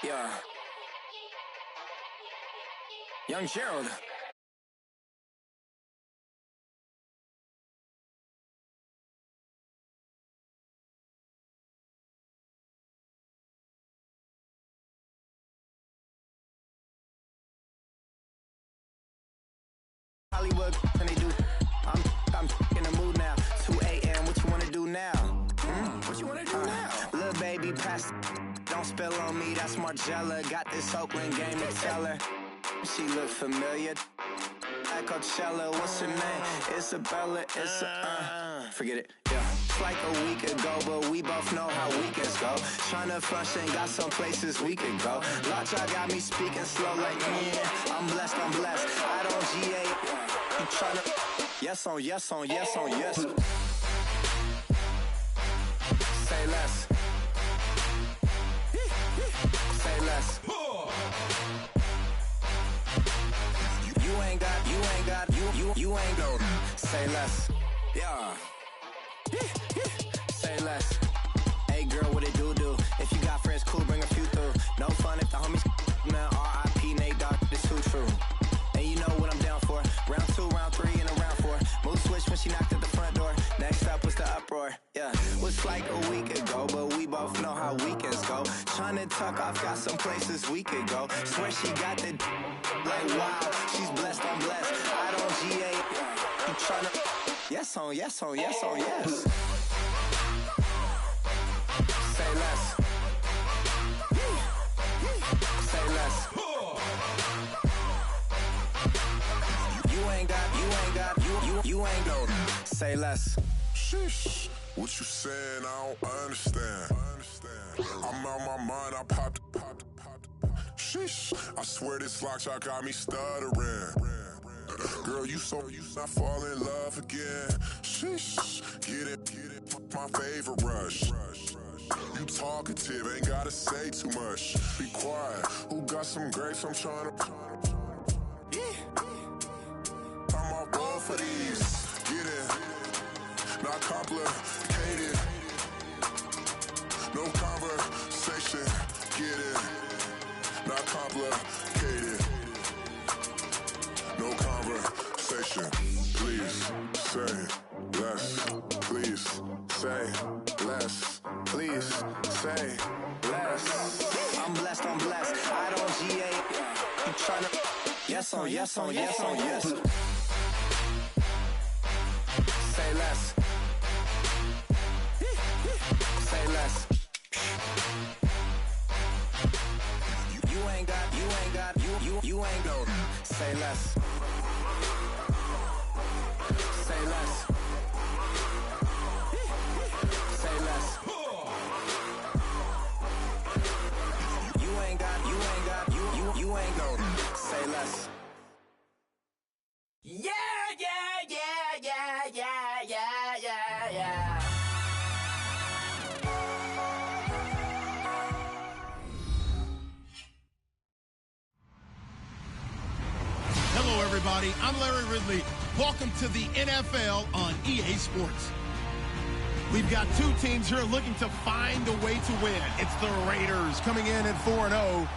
Yeah. Young Gerald. Hollywood, and they do. I'm in the mood now. 2 a.m. What you wanna do now? What you wanna do now? Little baby, pass. Don't spill on me. That's Margella. Got this Oakland game to tell her. She look familiar. Like Coachella. What's her name? Isabella. Forget it. Yeah. It's like a week ago, but we both know how weekends go. Tryna function, got some places we could go. Lot y'all got me speaking slow like, yeah, I'm blessed. I don't GA. You tryna, yes on yes on yes on yes. Say less. Say less. You ain't go. Say less. Yeah. Say less. Hey girl, what it do? If you got friends, cool, bring a few through. No fun if the homies man. R.I.P. Nate Dogg, this too true. And you know what I'm down for. Round 2, round 3, and a round 4. Mood switch when she knocked at the front door. Next up was the uproar. Yeah, was like a week ago, but we both know how weekends go. Tryna tuck off, got some places we could go. Swear she got the like wow, she's blessed, I'm blessed. I don't GA. You tryna yes on yes on yes on yes. Say less. Say less. You ain't go. Say less. Sheesh. What you saying? I don't understand. I'm out my mind. I popped. Sheesh. I swear this lock shot got me stuttering. Girl, you not fall in love again. Sheesh. Get it. My favorite rush. You talkative, ain't gotta say too much. Be quiet. Who got some grapes? I'm trying to. I'm all born for these. Get in. Not complicated. No conversation. Get in. Not complicated. No conversation. Please say less. Please say less. Please say less. I'm blessed. I don't GA. You tryna yes on yes on yes on yes. Say less. Say less. You ain't go. Say less. Say less. Say less. You ain't go. Say less. Yeah. Hello, everybody. I'm Larry Ridley. Welcome to the NFL on EA Sports. We've got two teams here looking to find a way to win. It's the Raiders coming in at 4-0,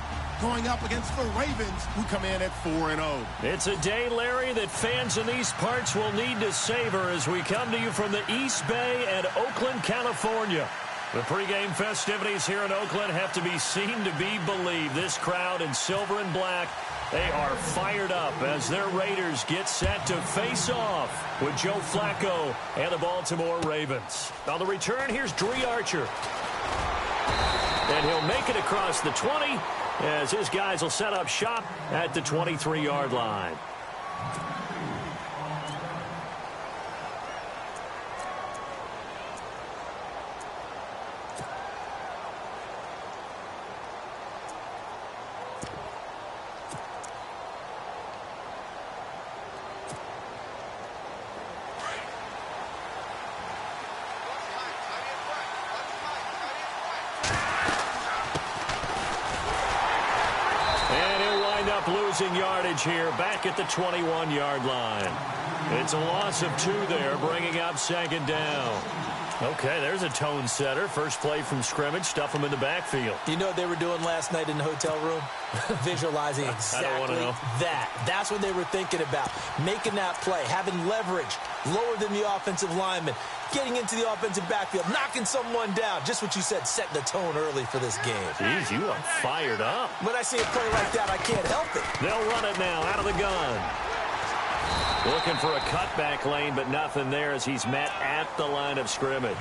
going up against the Ravens, who come in at 4-0. It's a day, Larry, that fans in these parts will need to savor as we come to you from the East Bay and Oakland, California. The pregame festivities here in Oakland have to be seen to be believed. This crowd in silver and black, they are fired up as their Raiders get set to face off with Joe Flacco and the Baltimore Ravens. On the return, here's Dree Archer. And he'll make it across the 20 as his guys will set up shop at the 23-yard line. Losing yardage here back at the 21-yard line. It's a loss of 2 there, bringing up second down. Okay, there's a tone setter. First play from scrimmage, stuff them in the backfield. You know what they were doing last night in the hotel room? Visualizing exactly that. That's what they were thinking about. Making that play, having leverage, lower than the offensive lineman, getting into the offensive backfield, knocking someone down. Just what you said, setting the tone early for this game. Jeez, you are fired up. When I see a play like that, I can't help it. They'll run it now out of the gun. Looking for a cutback lane, but nothing there as he's met at the line of scrimmage.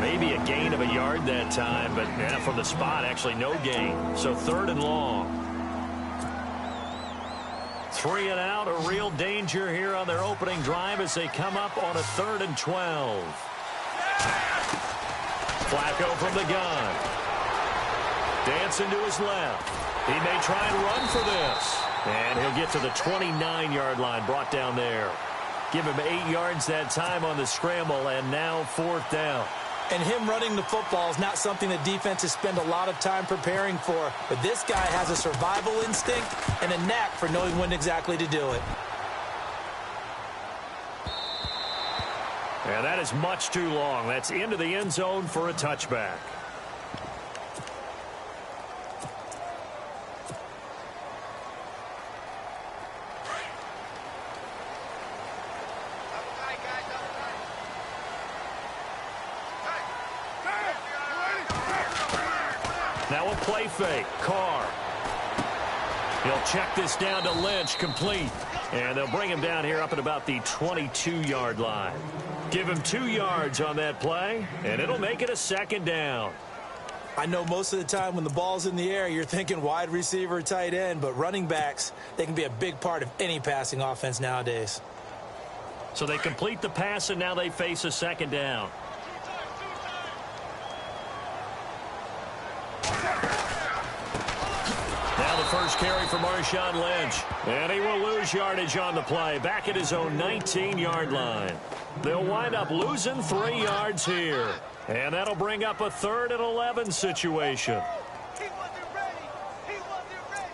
Maybe a gain of a yard that time, but from the spot, actually no gain. So 3rd and long. 3 and out, a real danger here on their opening drive as they come up on a 3rd and 12. Flacco from the gun. Dancing to his left. He may try and run for this. And he'll get to the 29-yard line, brought down there. Give him 8 yards that time on the scramble, and now 4th down. And him running the football is not something the defenses spend a lot of time preparing for. But this guy has a survival instinct and a knack for knowing when exactly to do it. And that is much too long. That's into the end zone for a touchback. Now a play fake. Carr. He'll check this down to Lynch, complete. And they'll bring him down here up at about the 22-yard line. Give him 2 yards on that play, and it'll make it a 2nd down. I know most of the time when the ball's in the air, you're thinking wide receiver, tight end, but running backs, they can be a big part of any passing offense nowadays. So they complete the pass, and now they face a 2nd down. Now the first carry for Marshawn Lynch. And he will lose yardage on the play. Back at his own 19-yard line. They'll wind up losing 3 yards here. And that'll bring up a 3rd and 11 situation. He wasn't ready. He wasn't ready.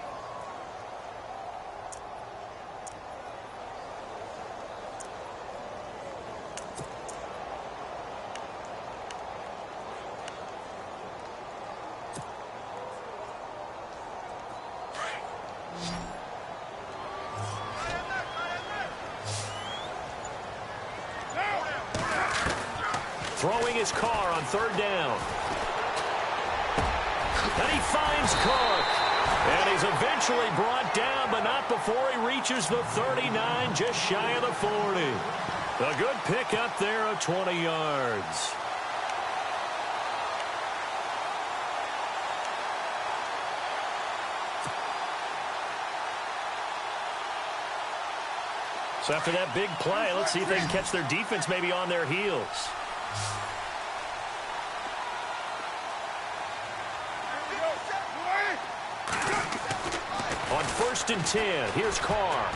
Throwing his Carr on 3rd down. And he finds Cook. And he's eventually brought down, but not before he reaches the 39, just shy of the 40. A good pick up there of 20 yards. So after that big play, let's see if they can catch their defense maybe on their heels. On 1st and 10, here's Carr.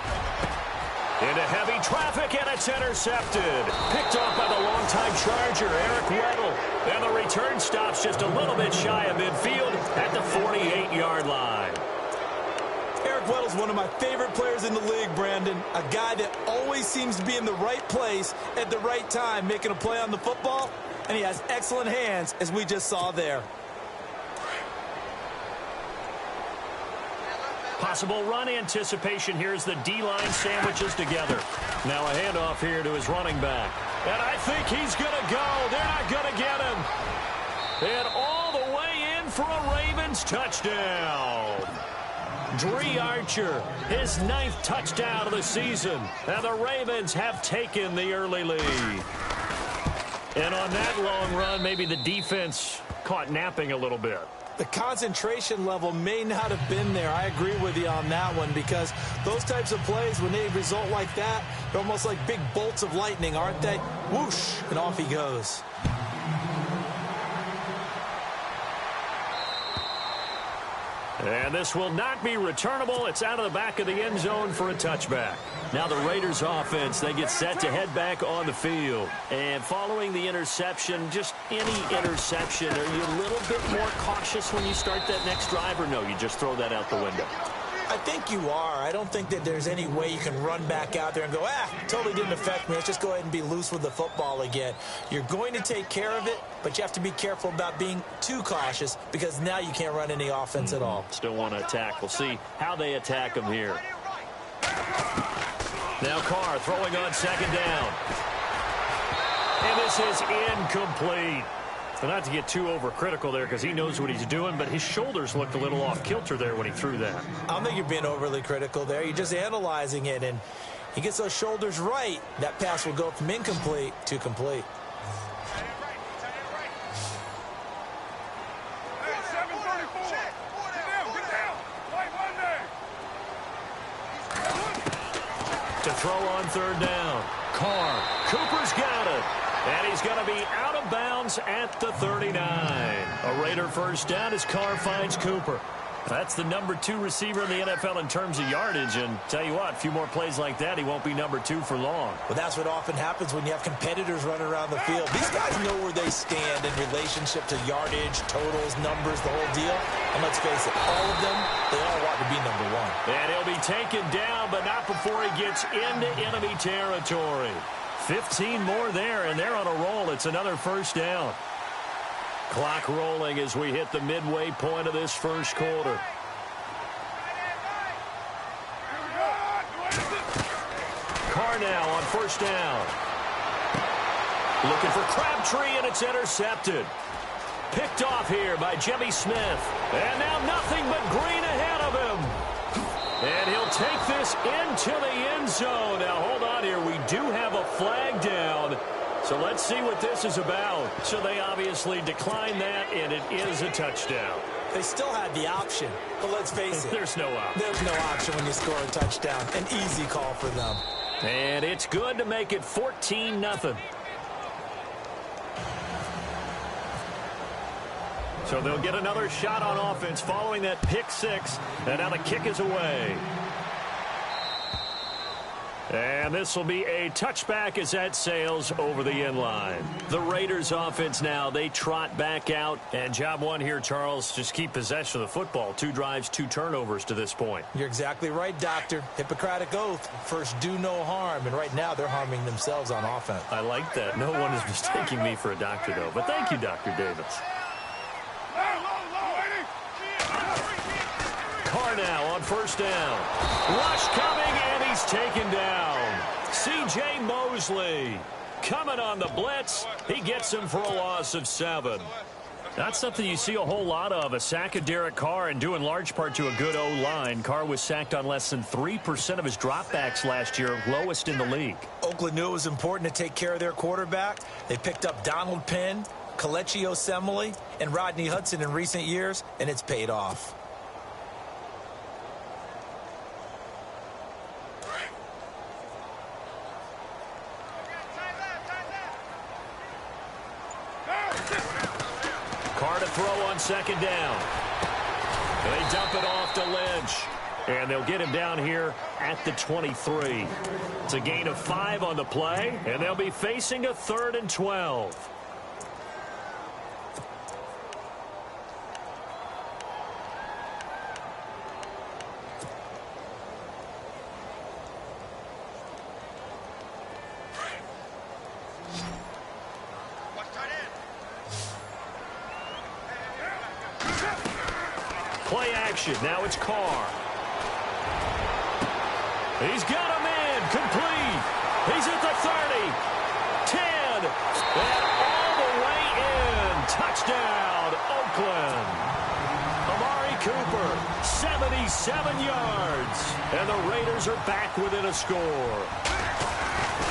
Into heavy traffic, and it's intercepted. Picked off by the longtime Charger, Eric Weddle. And the return stops just a little bit shy of midfield at the 48-yard line. Eric Weddle's one of my favorite players in the league, Brandon. A guy that always seems to be in the right place at the right time, making a play on the football. And he has excellent hands, as we just saw there. Possible run anticipation here as the D-line sandwiches together. Now a handoff here to his running back. And I think he's going to go. They're not going to get him. And all the way in for a Ravens touchdown. Dree Archer, his 9th touchdown of the season. And the Ravens have taken the early lead. And on that long run, maybe the defense caught napping a little bit. The concentration level may not have been there. I agree with you on that one, because those types of plays, when they result like that, they're almost like big bolts of lightning, aren't they? Whoosh, and off he goes. And this will not be returnable. It's out of the back of the end zone for a touchback. Now the Raiders offense, they get set to head back on the field. And following the interception, just any interception, are you a little bit more cautious when you start that next drive, or no, you just throw that out the window? I think you are. I don't think that there's any way you can run back out there and go, totally didn't affect me. Let's just go ahead and be loose with the football again. You're going to take care of it, but you have to be careful about being too cautious because now you can't run any offense at all. Still want to attack. We'll see how they attack him here. Now Carr throwing on second down. And this is incomplete. So not to get too overcritical there because he knows what he's doing, but his shoulders looked a little off kilter there when he threw that. I don't think you're being overly critical there. You're just analyzing it, and he gets those shoulders right. That pass will go from incomplete to complete. To throw on third down. Carr. Cooper's got it. And he's going to be out of bounds at the 39. A Raider first down as Carr finds Cooper. That's the number 2 receiver in the NFL in terms of yardage. And tell you what, a few more plays like that, he won't be number 2 for long. Well, that's what often happens when you have competitors running around the field. These guys know where they stand in relationship to yardage, totals, numbers, the whole deal. And let's face it, all of them, they all want to be number 1. And he'll be taken down, but not before he gets into enemy territory. 15 more there, and they're on a roll. It's another first down. Clock rolling as we hit the midway point of this first quarter. Carr now on first down. Looking for Crabtree, and it's intercepted. Picked off here by Jimmy Smith. And now nothing but green ahead of him. And he'll take this into the end zone. Now, hold on here. We do have a flag down. So let's see what this is about. So they obviously declined that, and it is a touchdown. They still had the option, but let's face it. There's no option. There's no option when you score a touchdown. An easy call for them. And it's good to make it 14-0. So they'll get another shot on offense following that pick 6. And now the kick is away. And this will be a touchback as that sails over the end line. The Raiders offense now, they trot back out. And job one here, Charles, just keep possession of the football. 2 drives, 2 turnovers to this point. You're exactly right, Doctor. Hippocratic oath. First, do no harm. And right now, they're harming themselves on offense. I like that. No one is mistaking me for a doctor, though. But thank you, Dr. Davis. Carr now on first down. Rush coming, and he's taken down. C.J. Mosley coming on the blitz. He gets him for a loss of 7. That's something you see a whole lot of, a sack of Derek Carr, and due in large part to a good O-line. Carr was sacked on less than 3% of his dropbacks last year, lowest in the league. Oakland knew it was important to take care of their quarterback. They picked up Donald Penn, Kelechi Osemele, and Rodney Hudson in recent years, and it's paid off. Carr to throw on second down. They dump it off to Lynch. And they'll get him down here at the 23. It's a gain of 5 on the play, and they'll be facing a 3rd and 12. Play action. Now it's Carr. He's got him in. Complete. He's at the 30. 10. And all the way in. Touchdown, Oakland. Amari Cooper, 77 yards. And the Raiders are back within a score.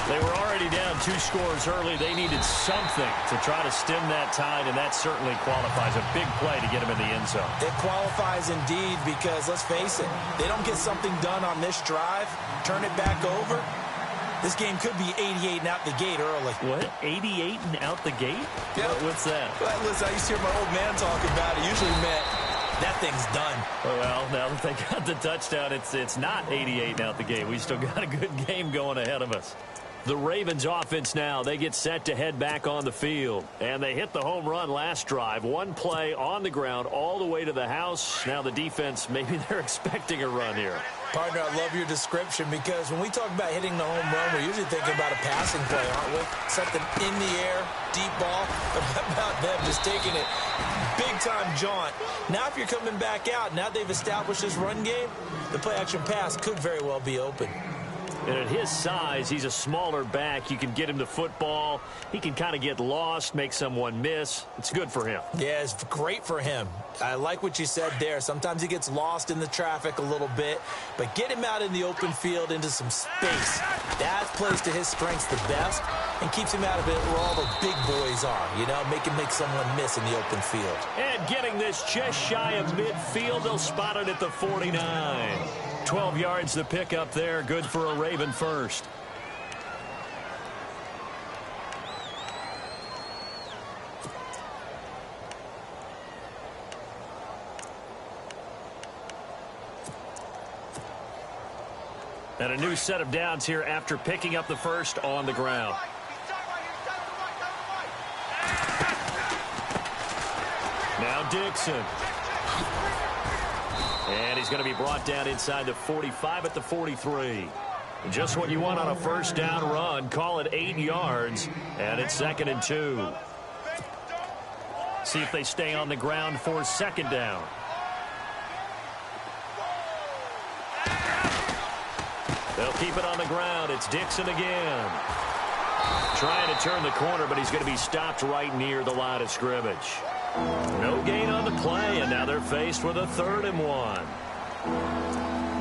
They were already down 2 scores early. They needed something to try to stem that tide, and that certainly qualifies. A big play to get him in the end zone. It qualifies indeed because, let's face it, they don't get something done on this drive, turn it back over, this game could be 88 and out the gate early. What? 88 and out the gate? Yep. What's that? Well, listen, I used to hear my old man talking about it. Usually meant that thing's done. Well, now that they got the touchdown, it's not 88 and out the gate. We still got a good game going ahead of us. The Ravens offense now, they get set to head back on the field. And they hit the home run last drive. One play on the ground all the way to the house. Now the defense, maybe they're expecting a run here. Partner, I love your description because when we talk about hitting the home run, we're usually thinking about a passing play, aren't we? Something in the air, deep ball. But how about them just taking it big-time jaunt? Now if you're coming back out, now they've established this run game, the play-action pass could very well be open. And at his size, he's a smaller back. You can get him the football. He can kind of get lost, make someone miss. It's good for him. Yeah, it's great for him. I like what you said there. Sometimes he gets lost in the traffic a little bit, but get him out in the open field into some space. That plays to his strengths the best and keeps him out of it where all the big boys are, you know, make someone miss in the open field. And getting this just shy of midfield, they'll spot it at the 49. 12 yards the pickup there, good for a Raven first. And a new set of downs here after picking up the first on the ground. Now Dixon. And he's going to be brought down inside the 45 at the 43. Just what you want on a first down run. Call it 8 yards, and it's 2nd and 2. See if they stay on the ground for second down. They'll keep it on the ground. It's Dixon again. Trying to turn the corner, but he's going to be stopped right near the line of scrimmage. No gain on the play, and now they're faced with a 3rd and 1.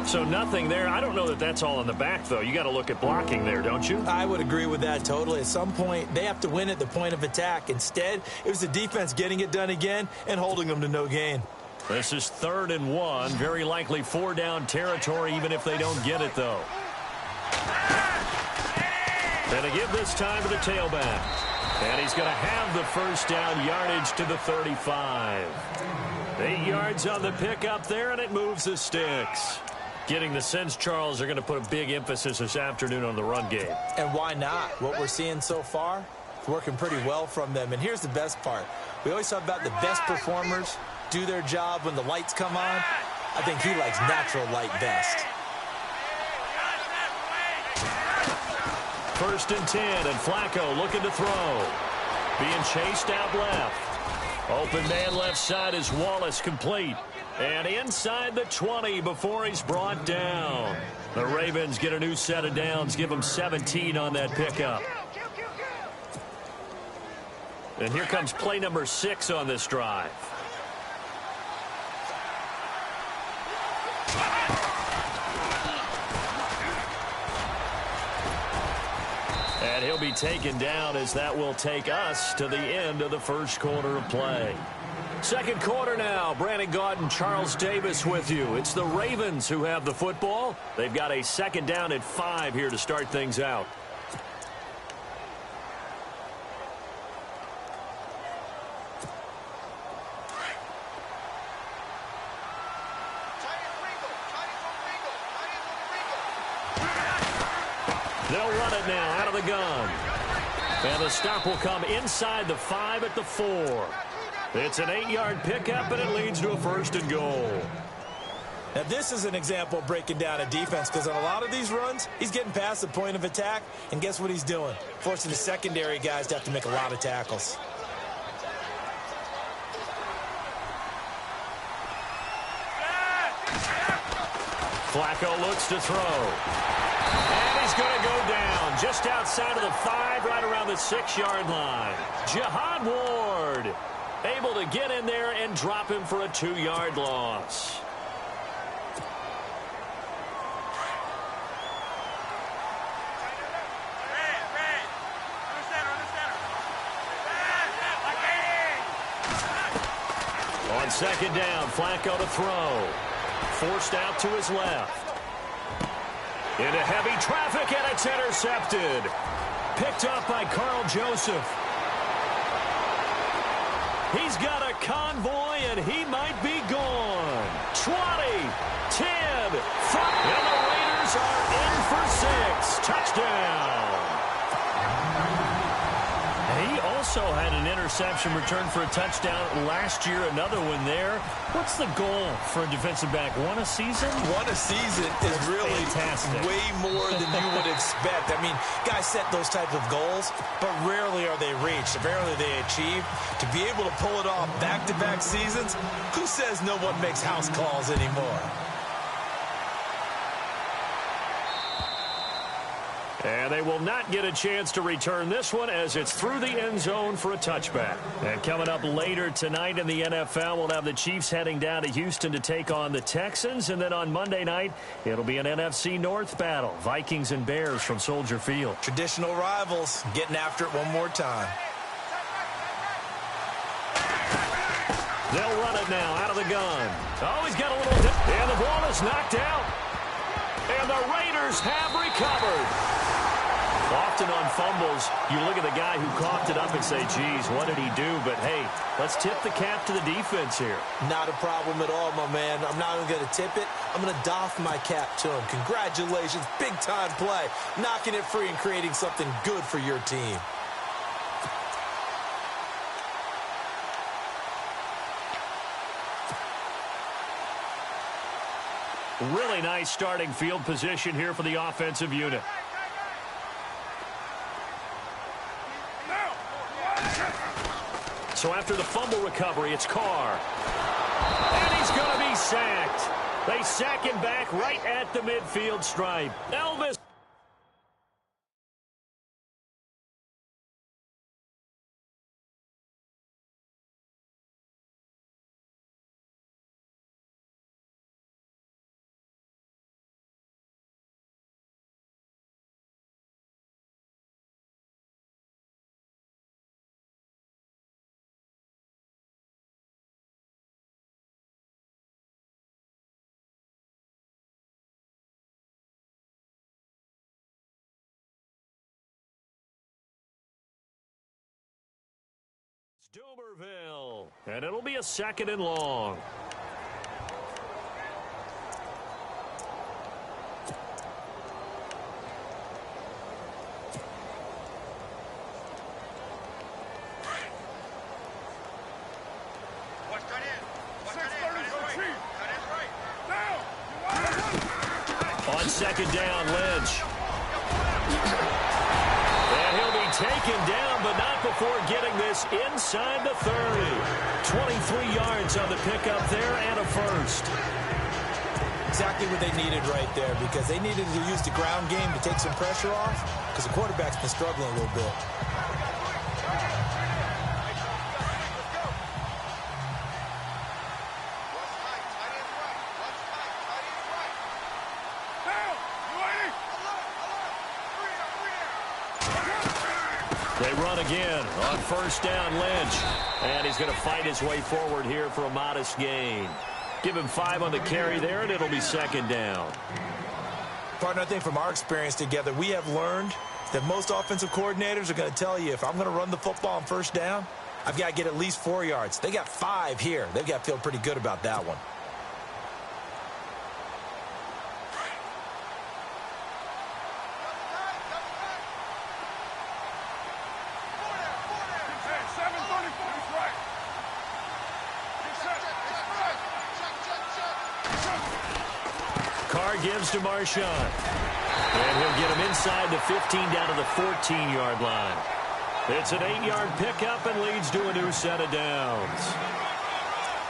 So nothing there. I don't know that that's all in the back, though. You got to look at blocking there, don't you? I would agree with that totally. At some point, they have to win at the point of attack. Instead, it was the defense getting it done again and holding them to no gain. This is 3rd and 1. Very likely 4-down territory, even if they don't get it, though. And to give this time to the tailback. And he's going to have the first down, yardage to the 35. 8 yards on the pickup there, and it moves the sticks. Getting the sense, Charles, are going to put a big emphasis this afternoon on the run game. And why not? What we're seeing so far, it's working pretty well from them. And here's the best part. We always talk about the best performers do their job when the lights come on. I think he likes natural light best. 1st and 10, and Flacco looking to throw. Being chased out left. Open man left side is Wallace, complete. And inside the 20 before he's brought down. The Ravens get a new set of downs, give them 17 on that pickup. And here comes play number 6 on this drive. And he'll be taken down as that will take us to the end of the first quarter of play. Second quarter now. Brandon Gaudin and Charles Davis with you. It's the Ravens who have the football. They've got a 2nd down at 5 here to start things out. They'll run it now out of the gun. And the stop will come inside the 5 at the 4. It's an 8-yard pickup, and it leads to a 1st and goal. Now, this is an example of breaking down a defense because on a lot of these runs, he's getting past the point of attack, and guess what he's doing? Forcing the secondary guys to have to make a lot of tackles. Flacco looks to throw. And he's going to go down just outside of the 5, right around the 6-yard line. Jihad Ward able to get in there and drop him for a 2-yard loss. On 2nd down, Flacco to throw. Forced out to his left. Into heavy traffic, and it's intercepted. Picked up by Carl Joseph. He's got a convoy, and he might be gone. 20, 10, 5, and the Raiders are in for 6. Touchdown. also had an interception return for a touchdown last year, another one there. What's the goal for a defensive back? One a season? One a season is really fantastic. Way more than you would expect. I mean, guys set those types of goals, but rarely are they reached. Rarely they achieved. To be able to pull it off back-to-back seasons, who says no one makes house calls anymore? And they will not get a chance to return this one as it's through the end zone for a touchback. And coming up later tonight in the NFL, we'll have the Chiefs heading down to Houston to take on the Texans. And then on Monday night, it'll be an NFC North battle. Vikings and Bears from Soldier Field. Traditional rivals getting after it one more time. They'll run it now out of the gun. Oh, he's got a little... And the ball is knocked out. And the Raiders have recovered. Often on fumbles, you look at the guy who coughed it up and say, geez, what did he do? But, hey, let's tip the cap to the defense here. Not a problem at all, my man. I'm not even going to tip it. I'm going to doff my cap to him. Congratulations. Big-time play. Knocking it free and creating something good for your team. Really nice starting field position here for the offensive unit. So after the fumble recovery, it's Carr. And he's going to be sacked. They sack him back right at the midfield stripe. Elvis. Dumerville, and it'll be a 2nd and long. On 2nd down, Lynch. And he'll be taken down, but not before getting this inside the 30. 23 yards on the pickup there and a first. Exactly what they needed right there, because they needed to use the ground game to take some pressure off, because the quarterback's been struggling a little bit. They run again on 1st down, Lynch. And he's going to fight his way forward here for a modest gain. Give him 5 on the carry there, and it'll be 2nd down. Partner, I think from our experience together, we have learned that most offensive coordinators are going to tell you, if I'm going to run the football on 1st down, I've got to get at least 4 yards. They got 5 here. They've got to feel pretty good about that one. Carr gives to Marshawn. And he'll get him inside the 15 down to the 14-yard line. It's an 8-yard pickup and leads to a new set of downs.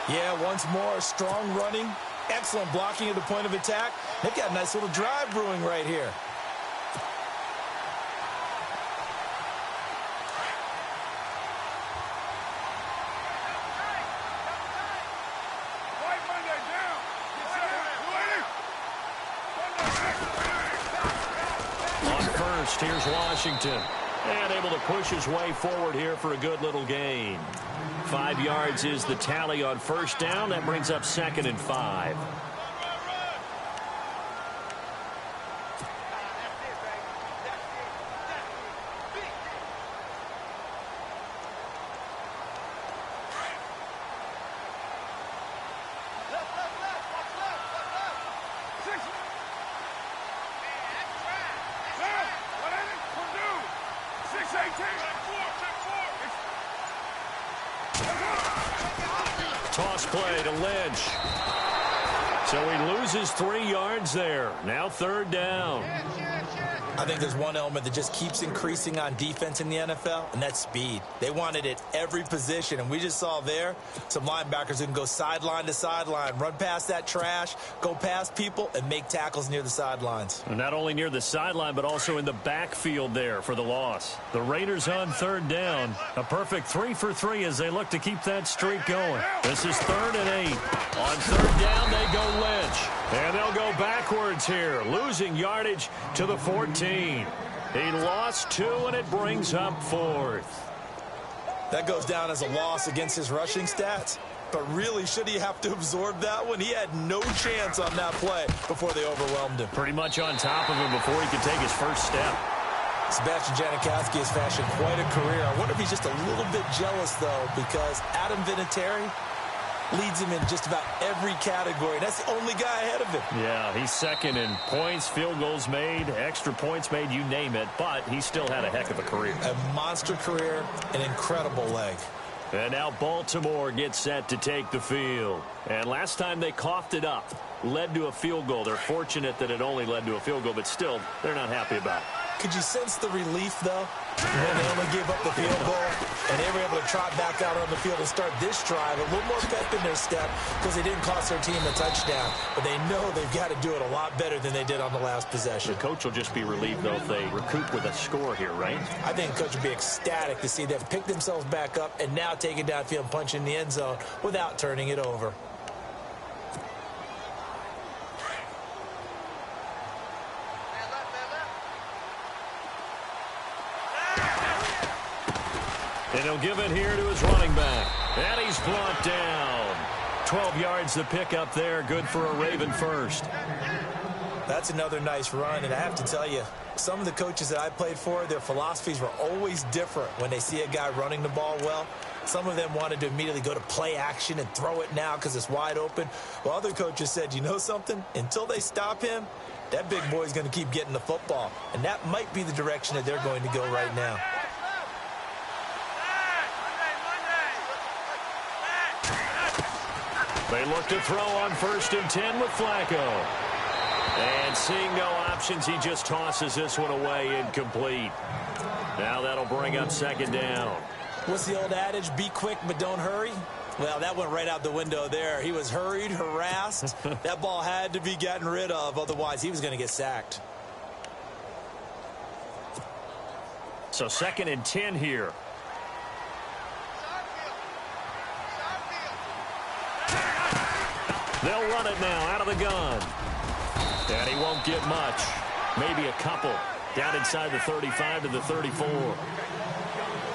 Yeah, once more, strong running, excellent blocking at the point of attack. They've got a nice little drive brewing right here. Here's Washington, and able to push his way forward here for a good little gain. 5 yards is the tally on 1st down. That brings up 2nd and 5. this play to Lynch. So he loses 3 yards there. Now 3rd down. I think there's one element that just keeps increasing on defense in the NFL, and that's speed. They want it at every position, and we just saw there some linebackers who can go sideline to sideline, run past that trash, go past people, and make tackles near the sidelines. And not only near the sideline, but also in the backfield there for the loss. The Raiders on 3rd down. A perfect 3 for 3 as they look to keep that streak going. This is 3rd and 8. On 3rd down, they go Lynch. And they'll go backwards here, losing yardage to the 14. He lost 2, and it brings up 4th. That goes down as a loss against his rushing stats. But really, should he have to absorb that one? He had no chance on that play before they overwhelmed him. Pretty much on top of him before he could take his first step. Sebastian Janikowski has fashioned quite a career. I wonder if he's just a little bit jealous, though, because Adam Vinatieri leads him in just about every category. That's the only guy ahead of him. Yeah, he's second in points, field goals made, extra points made, you name it. But he still had a heck of a career. A monster career, an incredible leg. And now Baltimore gets set to take the field. And last time they coughed it up, led to a field goal. They're fortunate that it only led to a field goal, but still, they're not happy about it. Could you sense the relief, though, when they only gave up the field goal and they were able to trot back out on the field and start this drive? A little more pep in their step because they didn't cost their team a touchdown. But they know they've got to do it a lot better than they did on the last possession. The coach will just be relieved, though, if they recoup with a score here, right? I think the coach would be ecstatic to see them pick themselves back up and now take it downfield and punch in the end zone without turning it over. And he'll give it here to his running back. And he's brought down. 12 yards to pick up there. Good for a Raven first. That's another nice run. And I have to tell you, some of the coaches that I played for, their philosophies were always different when they see a guy running the ball well. Some of them wanted to immediately go to play action and throw it now because it's wide open. Well, other coaches said, you know something? Until they stop him, that big boy's going to keep getting the football. And that might be the direction that they're going to go right now. They look to throw on 1st and 10 with Flacco. And seeing no options, he just tosses this one away incomplete. Now that'll bring up 2nd down. What's the old adage? Be quick, but don't hurry. Well, that went right out the window there. He was hurried, harassed. That ball had to be gotten rid of. Otherwise, he was going to get sacked. So 2nd and 10 here. They'll run it now out of the gun. And he won't get much. Maybe a couple. Down inside the 35 to the 34.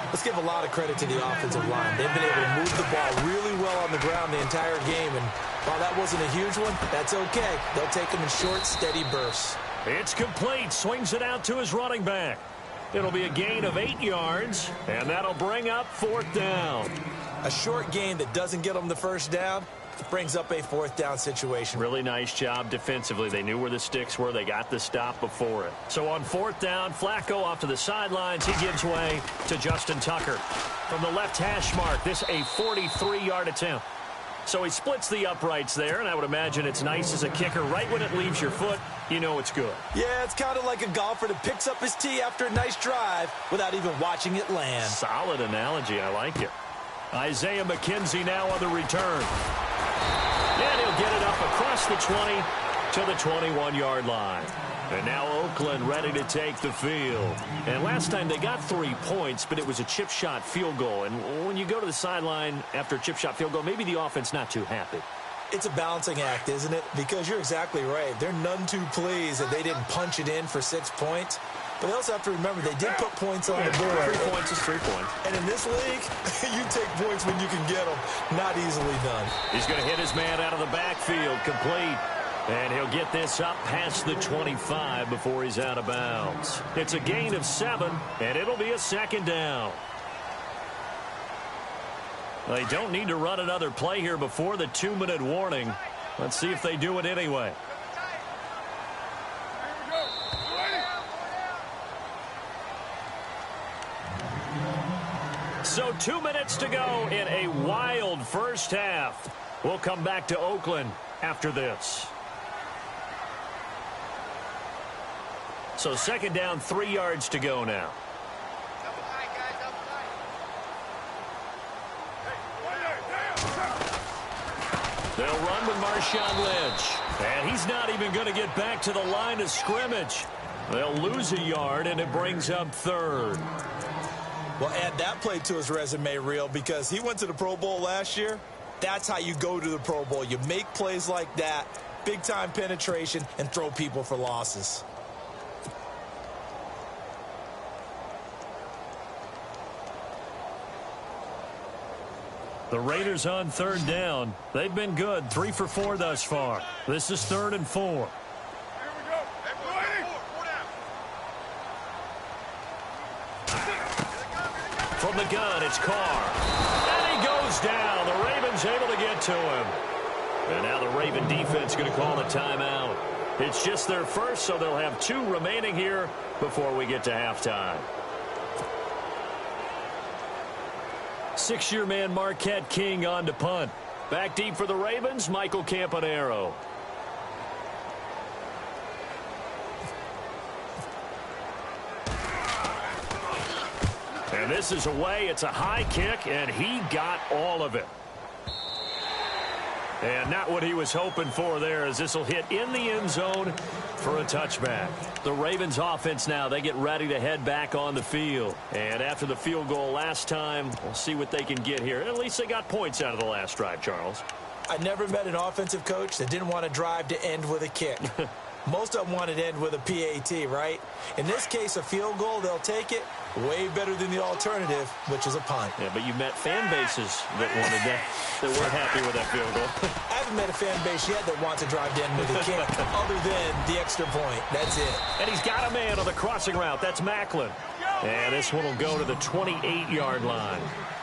Let's give a lot of credit to the offensive line. They've been able to move the ball really well on the ground the entire game. And while that wasn't a huge one, that's okay. They'll take them in short, steady bursts. It's complete. Swings it out to his running back. It'll be a gain of 8 yards. And that'll bring up 4th down. A short gain that doesn't get them the first down brings up a 4th down situation. Really nice job defensively. They knew where the sticks were. They got the stop before it. So on 4th down, Flacco off to the sidelines. He gives way to Justin Tucker. From the left hash mark, this a 43-yard attempt. So he splits the uprights there, and I would imagine it's nice as a kicker. Right when it leaves your foot, you know it's good. Yeah, it's kind of like a golfer that picks up his tee after a nice drive without even watching it land. Solid analogy. I like it. Isaiah McKenzie now on the return. And he'll get it up across the 20 to the 21-yard line. And now Oakland ready to take the field. And last time they got 3 points, but it was a chip shot field goal. And when you go to the sideline after a chip shot field goal, maybe the offense not too happy. It's a balancing act, isn't it? Because you're exactly right. They're none too pleased that they didn't punch it in for 6 points. But they also have to remember they did put points on the board. 3 points is 3 points. And in this league, you take points when you can get them. Not easily done. He's going to hit his man out of the backfield. Complete. And he'll get this up past the 25 before he's out of bounds. It's a gain of 7, and it'll be a 2nd down. They don't need to run another play here before the 2-minute warning. Let's see if they do it anyway. So 2 minutes to go in a wild first half. We'll come back to Oakland after this. So second down, 3 yards to go now. They'll run with Marshawn Lynch. And he's not even going to get back to the line of scrimmage. They'll lose a yard, and it brings up third. Well, add that play to his resume reel because he went to the Pro Bowl last year. That's how you go to the Pro Bowl. You make plays like that, big-time penetration, and throw people for losses. The Raiders on third down. They've been good, 3 for 4 thus far. This is 3rd and 4. From the gun, it's Carr. And he goes down. The Ravens able to get to him. And now the Raven defense going to call a timeout. It's just their first, so they'll have 2 remaining here before we get to halftime. 6-year man Marquette King on to punt. Back deep for the Ravens, Michael Campanaro. And this is away. It's a high kick, and he got all of it. And not what he was hoping for there, as this will hit in the end zone for a touchback. The Ravens offense now, they get ready to head back on the field. And after the field goal last time, we'll see what they can get here. At least they got points out of the last drive, Charles. I never met an offensive coach that didn't want to drive to end with a kick. Most of them wanted to end with a PAT, right? In this case, a field goal, they'll take it. Way better than the alternative, which is a punt. Yeah, but you met fan bases that wanted that, that weren't happy with that field goal. I haven't met a fan base yet that wants to drive to end with a kick, other than the extra point. That's it. And he's got a man on the crossing route. That's Macklin. And this one will go to the 28-yard line.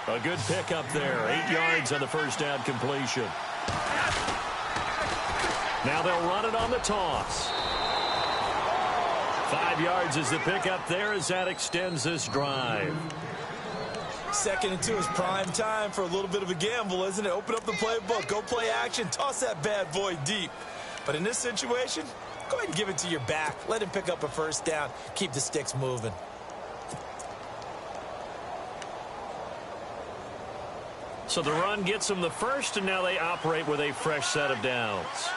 A good pickup there. 8 yards on the first down completion. Now they'll run it on the toss. 5 yards is the pickup there as that extends this drive. 2nd and 2 is prime time for a little bit of a gamble, isn't it? Open up the playbook, go play action, toss that bad boy deep. But in this situation, go ahead and give it to your back. Let him pick up a first down. Keep the sticks moving. So the run gets them the first, and now they operate with a fresh set of downs.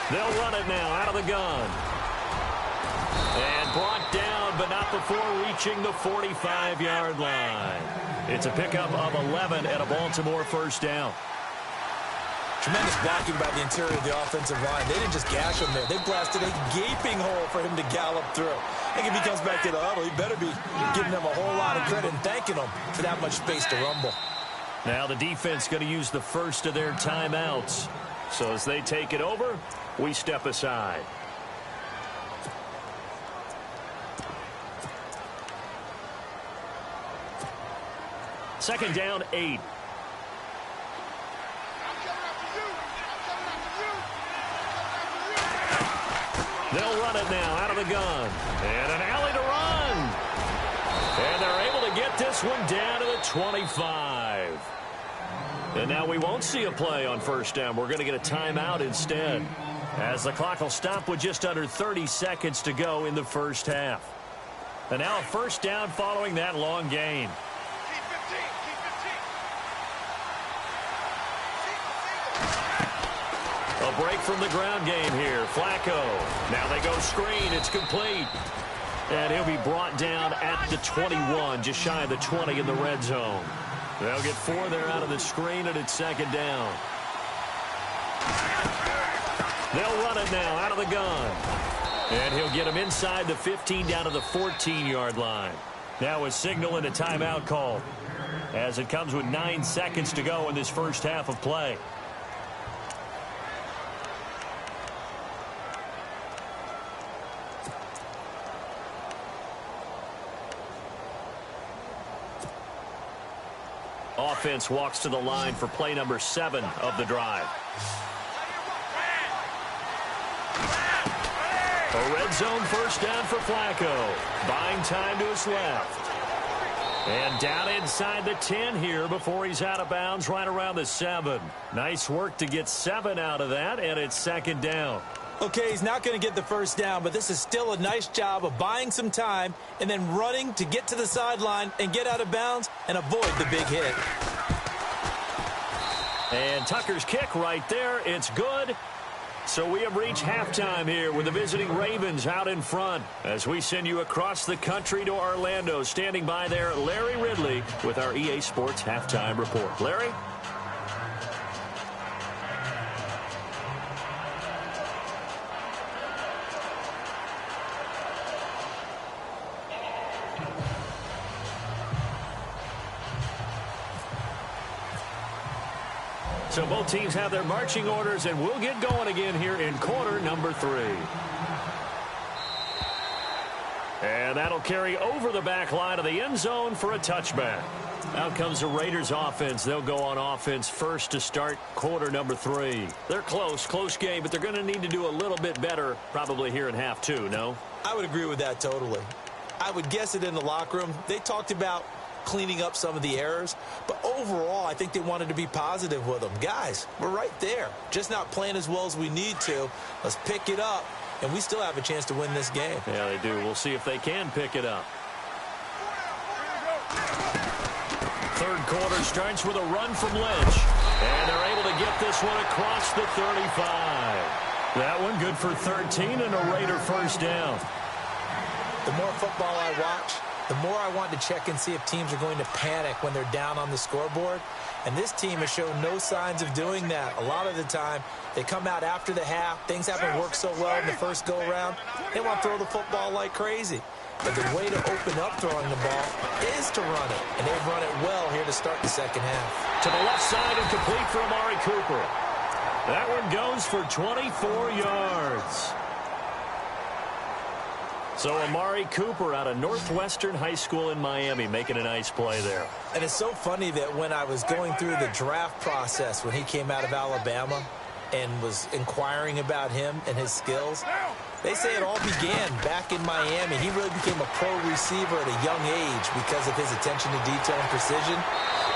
They'll run it now out of the gun. And brought down, but not before reaching the 45-yard line. It's a pickup of 11 and a Baltimore first down. Tremendous blocking by the interior of the offensive line. They didn't just gash him there. They blasted a gaping hole for him to gallop through. I think if he comes back to the huddle, he better be giving them a whole lot of credit and thanking them for that much space to rumble. Now the defense going to use the first of their timeouts. So as they take it over, we step aside. Second down, 8. They'll run it now out of the gun. And an alley to run. And they're able to get this one down to the 25. And now we won't see a play on first down. We're going to get a timeout instead, as the clock will stop with just under 30 seconds to go in the first half. And now a first down following that long gain. A break from the ground game here. Flacco. Now they go screen. It's complete. And he'll be brought down at the 21, just shy of the 20 in the red zone. They'll get 4 there out of the screen, and it's second down. They'll run it now out of the gun. And he'll get him inside the 15 down to the 14-yard line. Now a signal and a timeout call, as it comes with 9 seconds to go in this first half of play. Offense walks to the line for play number 7 of the drive. A red zone first down for Flacco. Buying time to his left. And down inside the 10 here before he's out of bounds right around the 7. Nice work to get 7 out of that, and it's second down. Okay, he's not going to get the first down, but this is still a nice job of buying some time and then running to get to the sideline and get out of bounds and avoid the big hit. And Tucker's kick right there. It's good. So we have reached halftime here with the visiting Ravens out in front as we send you across the country to Orlando. Standing by there, Larry Ridley with our EA Sports Halftime Report. Larry? So both teams have their marching orders, and we'll get going again here in quarter number 3. And that'll carry over the back line of the end zone for a touchback. Out comes the Raiders offense. They'll go on offense first to start quarter number 3. They're close game, but they're going to need to do a little bit better probably here in half 2, no? I would agree with that totally. I would guess it in the locker room. They talked about cleaning up some of the errors, but overall I think they wanted to be positive with them. Guys, we're right there, just not playing as well as we need to. Let's pick it up, and we still have a chance to win this game. Yeah, they do. We'll see if they can pick it up. Third quarter starts with a run from Lynch, and they're able to get this one across the 35. That one good for 13 and a Raider first down. The more football I watch, the more I want to check and see if teams are going to panic when they're down on the scoreboard. And this team has shown no signs of doing that. A lot of the time, they come out after the half. Things haven't worked so well in the first go-around. They want to throw the football like crazy. But the way to open up throwing the ball is to run it. And they've run it well here to start the second half. To the left side and complete for Amari Cooper. That one goes for 24 yards. So Amari Cooper out of Northwestern High School in Miami making a nice play there. And it's so funny that when I was going through the draft process when he came out of Alabama and was inquiring about him and his skills, they say it all began back in Miami. He really became a pro receiver at a young age because of his attention to detail and precision.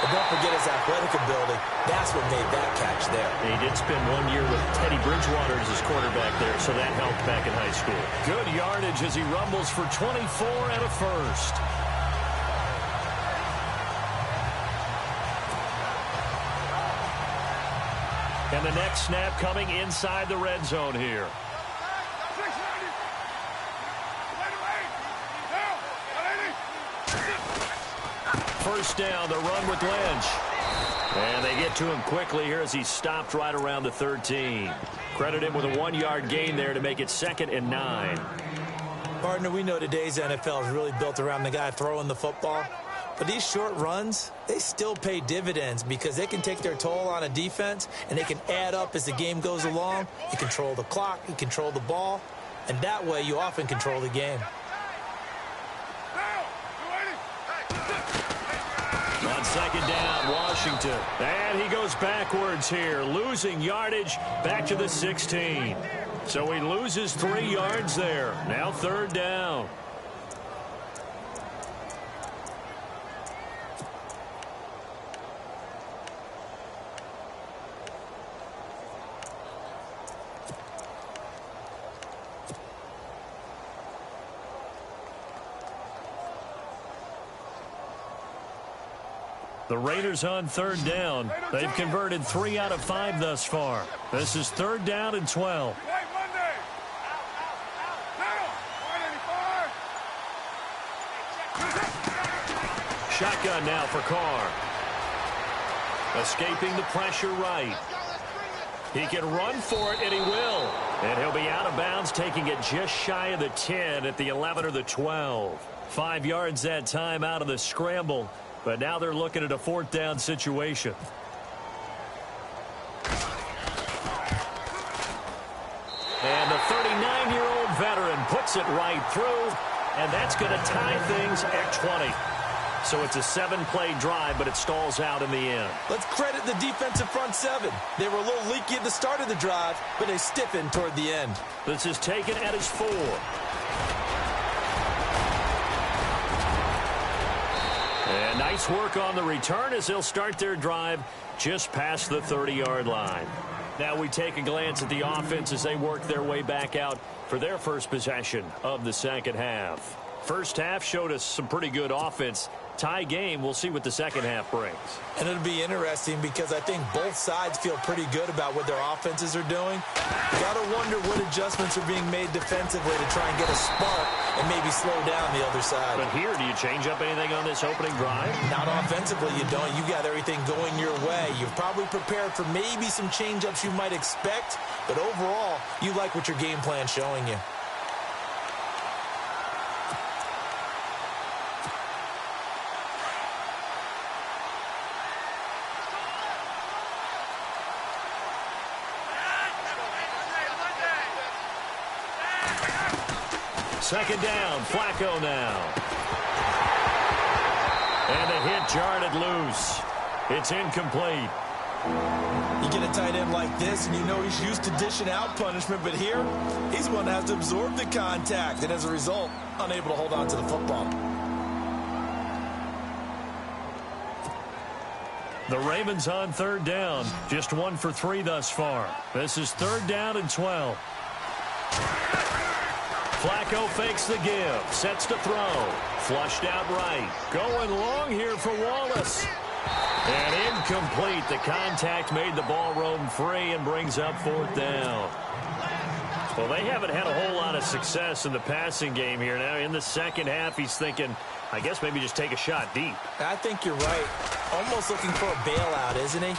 But don't forget his athletic ability. That's what made that catch there. He did spend 1 year with Teddy Bridgewater as his quarterback there, so that helped back in high school. Good yardage as he rumbles for 24 and a first. And the next snap coming inside the red zone here. First down, the run with Lynch. And they get to him quickly here as he stopped right around the 13. Credit him with a 1-yard gain there to make it 2nd and 9. Partner, we know today's NFL is really built around the guy throwing the football. But these short runs, they still pay dividends because they can take their toll on a defense and they can add up as the game goes along. You control the clock, you control the ball, and that way you often control the game. On second down, Washington. And he goes backwards here, losing yardage back to the 16. So he loses 3 yards there. Now third down. The Raiders on third down. They've converted 3 out of 5 thus far. This is third down and 12. Shotgun now for Carr. Escaping the pressure right. He can run for it, and he will. And he'll be out of bounds, taking it just shy of the 10 at the 11 or the 12. 5 yards that time out of the scramble. But now they're looking at a 4th down situation. And the 39-year-old veteran puts it right through, and that's going to tie things at 20. So it's a 7-play drive, but it stalls out in the end. Let's credit the defensive front 7. They were a little leaky at the start of the drive, but they stiffened toward the end. This is taken at his 4. Nice work on the return as they'll start their drive just past the 30-yard line. Now we take a glance at the offense as they work their way back out for their first possession of the second half. First half showed us some pretty good offense. Tie game, we'll see what the second half brings. And it'll be interesting because I think both sides feel pretty good about what their offenses are doing. You got to wonder what adjustments are being made defensively to try and get a spark and maybe slow down the other side. But here, do you change up anything on this opening drive? Not offensively, you don't. You got everything going your way. You've probably prepared for maybe some change-ups you might expect, but overall, you like what your game plan's showing you. Second down, Flacco now. And the hit jarred it loose. It's incomplete. You get a tight end like this, and you know he's used to dishing out punishment, but here, he's the one that has to absorb the contact, and as a result, unable to hold on to the football. The Ravens on third down. Just 1 for 3 thus far. This is third down and 12. Flacco fakes the give, sets to throw, flushed out right, going long here for Wallace. And incomplete. The contact made the ball roam free and brings up fourth down. Well, they haven't had a whole lot of success in the passing game here. Now in the second half, he's thinking, I guess maybe just take a shot deep. I think you're right. Almost looking for a bailout, isn't he?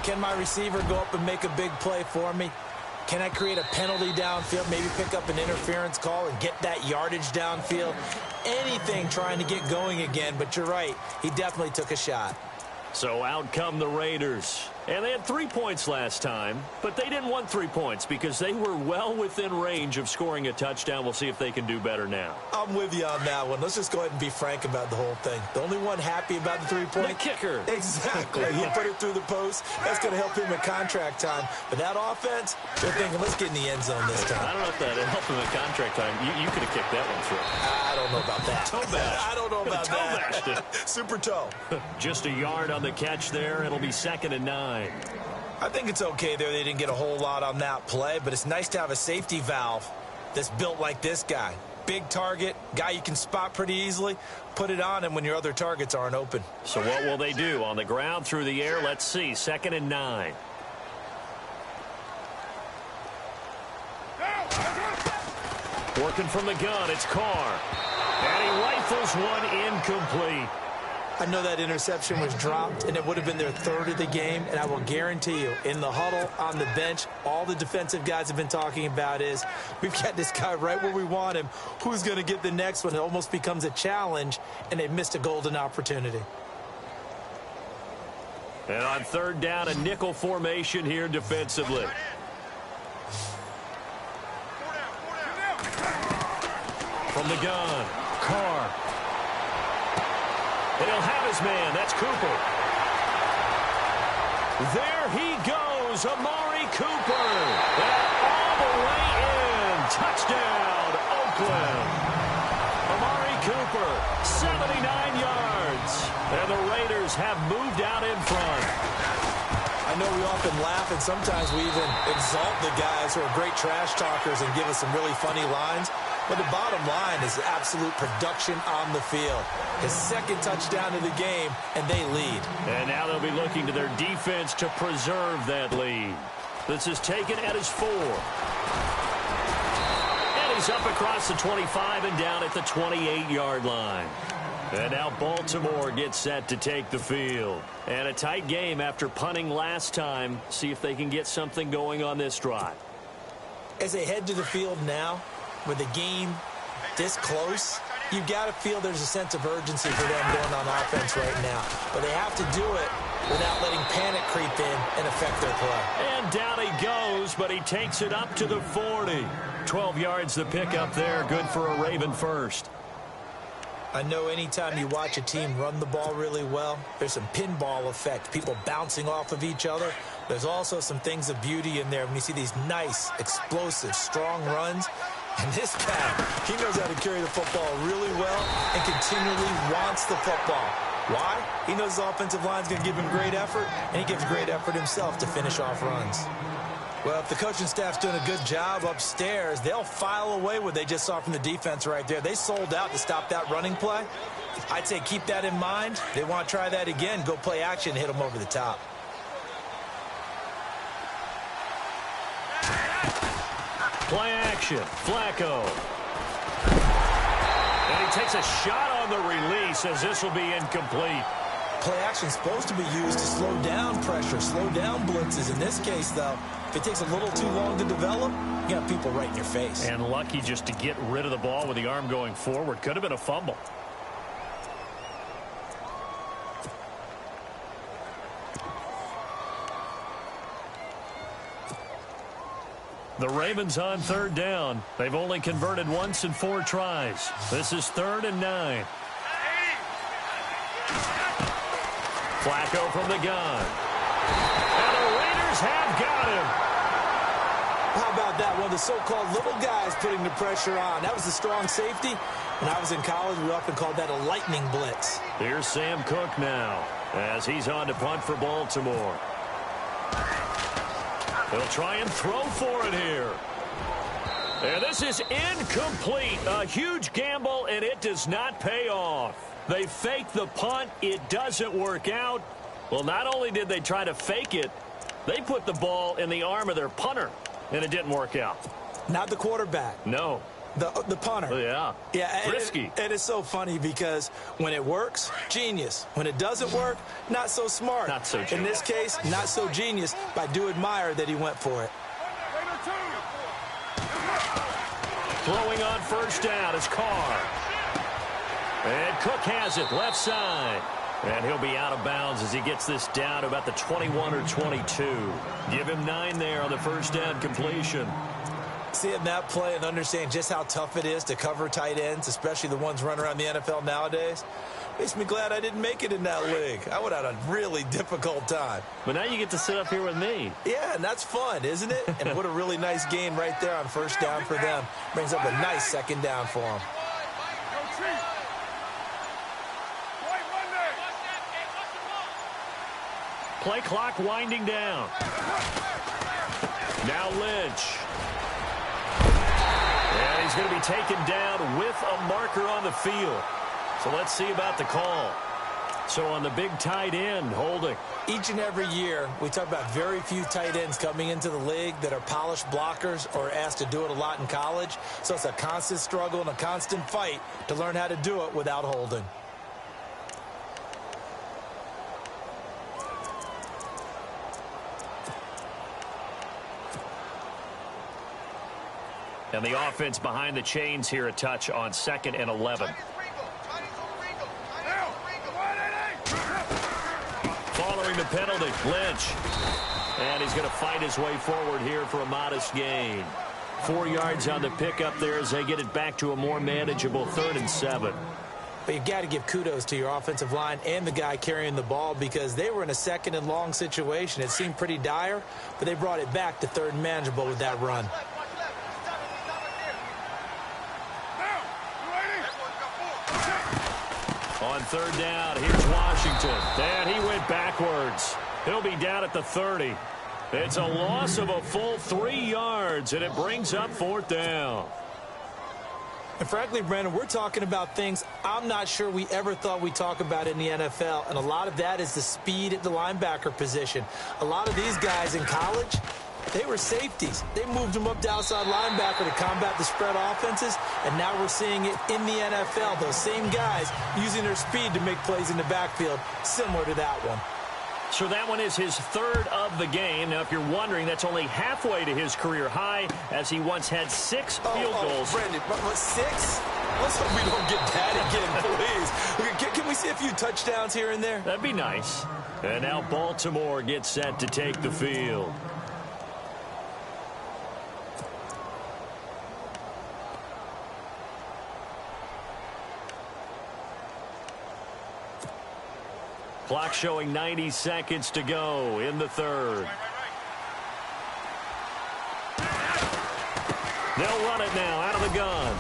Can my receiver go up and make a big play for me? Can I create a penalty downfield, maybe pick up an interference call and get that yardage downfield? Anything trying to get going again, but you're right. He definitely took a shot. So out come the Raiders. And they had 3 points last time, but they didn't want 3 points because they were well within range of scoring a touchdown. We'll see if they can do better now. I'm with you on that one. Let's just go ahead and be frank about the whole thing. The only one happy about the 3-point? The kicker. Exactly. He put it through the post. That's going to help him in contract time. But that offense, they're thinking, let's get in the end zone this time. I don't know if that helped him in contract time. You could have kicked that one through. I don't know about that. Toe bash. I don't know about toe that. Bashed it. Super toe. Just a yard on the catch there. It'll be 2nd and 9. I think it's okay there. They didn't get a whole lot on that play, but it's nice to have a safety valve that's built like this guy. Big target, guy you can spot pretty easily. Put it on him when your other targets aren't open. So what will they do? On the ground, through the air? Let's see. 2nd and 9. Working from the gun, it's Carr. And he rifles one incomplete. I know that interception was dropped, and it would have been their 3rd of the game, and I will guarantee you, in the huddle, on the bench, all the defensive guys have been talking about is, we've got this guy right where we want him. Who's going to get the next one? It almost becomes a challenge, and they've missed a golden opportunity. And on 3rd down, a nickel formation here defensively. From the gun, Carr. And he'll have his man. That's Cooper. There he goes, Amari Cooper. And all the way in. Touchdown, Oakland. Amari Cooper, 79 yards. And the Raiders have moved out in front. I know we often laugh, and sometimes we even exalt the guys who are great trash talkers and give us some really funny lines. But the bottom line is absolute production on the field. His 2nd touchdown of the game, and they lead. And now they'll be looking to their defense to preserve that lead. This is taken at his 4. And he's up across the 25 and down at the 28-yard line. And now Baltimore gets set to take the field. And a tight game after punting last time. See if they can get something going on this drive. As they head to the field now, with the game this close, you've got to feel there's a sense of urgency for them going on offense right now. But they have to do it without letting panic creep in and affect their play. And down he goes, but he takes it up to the 40. 12 yards the pickup there. Good for a Raven first. I know anytime you watch a team run the ball really well, there's some pinball effect, people bouncing off of each other. There's also some things of beauty in there when you see these nice, explosive, strong runs. And this guy, he knows how to carry the football really well and continually wants the football. Why? He knows his offensive line's going to give him great effort, and he gives great effort himself to finish off runs. Well, if the coaching staff's doing a good job upstairs, they'll file away what they just saw from the defense right there. They sold out to stop that running play. I'd say keep that in mind. They want to try that again. Go play action, hit them over the top. Play action. Flacco. And he takes a shot on the release as this will be incomplete. Play action's supposed to be used to slow down pressure, slow down blitzes. In this case, though, if it takes a little too long to develop, you got people right in your face. And lucky just to get rid of the ball with the arm going forward. Could have been a fumble. The Ravens on third down. They've only converted once in 4 tries. This is 3rd and 9. Flacco from the gun. And the Raiders have got him. How about that? One of the so-called little guys putting the pressure on. That was the strong safety. When I was in college, we often called that a lightning blitz. Here's Sam Cook now as he's on to punt for Baltimore. They'll try and throw for it here. And this is incomplete. A huge gamble, and it does not pay off. They fake the punt. It doesn't work out. Well, not only did they try to fake it, they put the ball in the arm of their punter, and it didn't work out. Not the quarterback. No. The punter. Oh, yeah. Yeah. Risky. And it's so funny because when it works, genius. When it doesn't work, not so smart. Not so genius. In this case, not so genius, but I do admire that he went for it. Throwing on first down is Carr. And Cook has it left side. And he'll be out of bounds as he gets this down to about the 21 or 22. Give him 9 there on the first down completion. Seeing that play and understand just how tough it is to cover tight ends, especially the ones running around the NFL nowadays, makes me glad I didn't make it in that league. I would have had a really difficult time. But now you get to sit up here with me. Yeah, and that's fun, isn't it? And what a really nice gain right there on first down for them. Brings up a nice second down for them. Play clock winding down. Now Lynch. And he's going to be taken down with a marker on the field. So let's see about the call. So on the big tight end, holding. Each and every year, we talk about very few tight ends coming into the league that are polished blockers or asked to do it a lot in college. So it's a constant struggle and a constant fight to learn how to do it without holding. And the offense behind the chains here a touch on 2nd and 11. Following the penalty, Lynch. And he's going to fight his way forward here for a modest gain. 4 yards on the pickup there as they get it back to a more manageable 3rd and 7. But you've got to give kudos to your offensive line and the guy carrying the ball because they were in a 2nd and long situation. It seemed pretty dire, but they brought it back to 3rd and manageable with that run. On 3rd down, here's Washington. And he went backwards. He'll be down at the 30. It's a loss of a full 3 yards, and it brings up 4th down. And frankly, Brandon, we're talking about things I'm not sure we ever thought we'd talk about in the NFL, and a lot of that is the speed at the linebacker position. A lot of these guys in college, they were safeties. They moved them up to outside linebacker to combat the spread offenses, and now we're seeing it in the NFL. Those same guys using their speed to make plays in the backfield, similar to that one. So that one is his 3rd of the game. Now, if you're wondering, that's only halfway to his career high, as he once had 6 field goals. Brandon, 6? Let's hope we don't get that again, please. Can we see a few touchdowns here and there? That'd be nice. And now Baltimore gets set to take the field. Clock showing 90 seconds to go in the 3rd. They'll run it now out of the gun.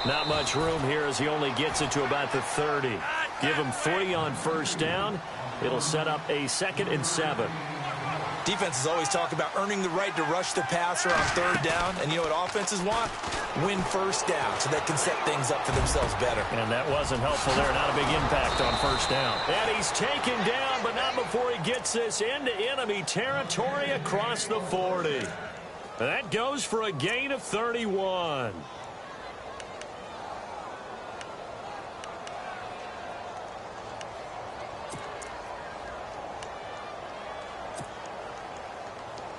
Not much room here as he only gets it to about the 30. Give them 3 on first down. It'll set up a 2nd and 7. Defenses always talk about earning the right to rush the passer on 3rd down. And you know what offenses want? Win first down so they can set things up for themselves better. And that wasn't helpful there. Not a big impact on first down. And he's taken down, but not before he gets this into enemy territory across the 40. That goes for a gain of 31.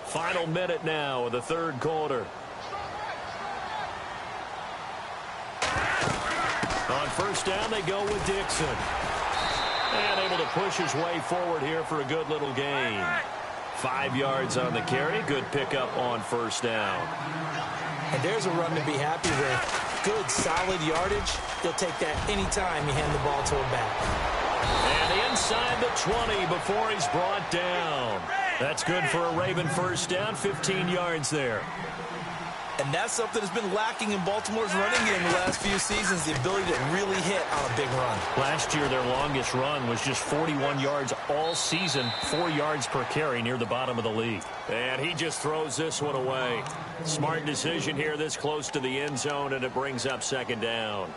Final minute now of the 3rd quarter. On first down, they go with Dixon. And able to push his way forward here for a good little gain. 5 yards on the carry. Good pickup on first down. And there's a run to be happy with. Good, solid yardage. He'll take that anytime you hand the ball to him back. And inside the 20 before he's brought down. That's good for a Raven first down, 15 yards there. And that's something that's been lacking in Baltimore's running game the last few seasons, the ability to really hit on a big run. Last year, their longest run was just 41 yards all season, 4 yards per carry near the bottom of the league. And he just throws this one away. Smart decision here this close to the end zone, and it brings up 2nd down.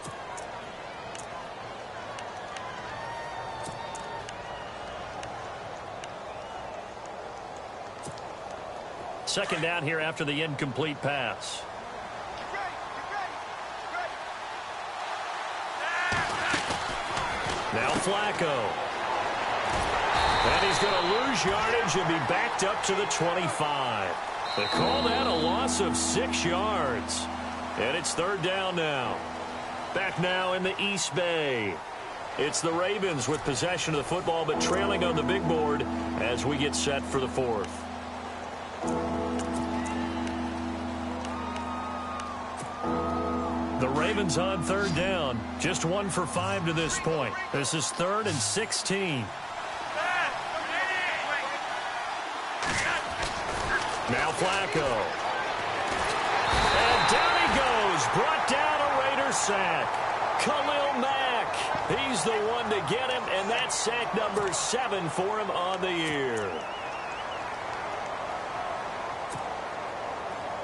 Second down here after the incomplete pass. Now Flacco. And he's going to lose yardage and be backed up to the 25. They call that a loss of 6 yards. And it's 3rd down now. Back now in the East Bay. It's the Ravens with possession of the football, but trailing on the big board as we get set for the 4th. The Ravens on 3rd down. Just 1 for 5 to this point. This is 3rd and 16. Now Flacco. And down he goes. Brought down a Raider sack. Khalil Mack. He's the one to get him, and that's sack number 7 for him on the year.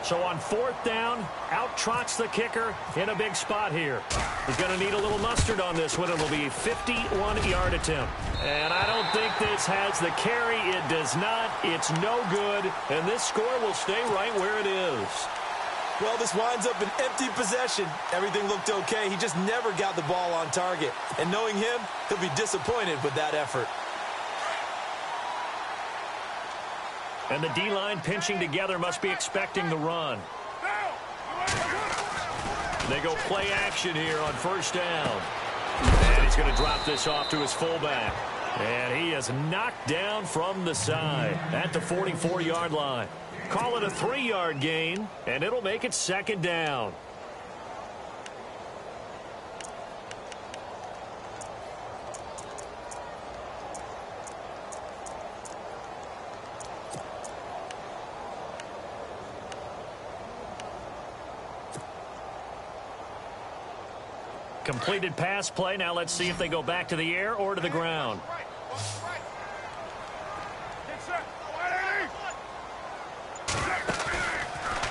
So on 4th down, out trots the kicker in a big spot here. He's going to need a little mustard on this one. It'll be a 51-yard attempt. And I don't think this has the carry. It does not. It's no good. And this score will stay right where it is. Well, this winds up an empty possession. Everything looked okay. He just never got the ball on target. And knowing him, he'll be disappointed with that effort. And the D-line pinching together must be expecting the run. They go play action here on first down. And he's going to drop this off to his fullback. And he is knocked down from the side at the 44-yard line. Call it a 3-yard gain, and it'll make it 2nd down. Completed pass play. Now let's see if they go back to the air or to the ground.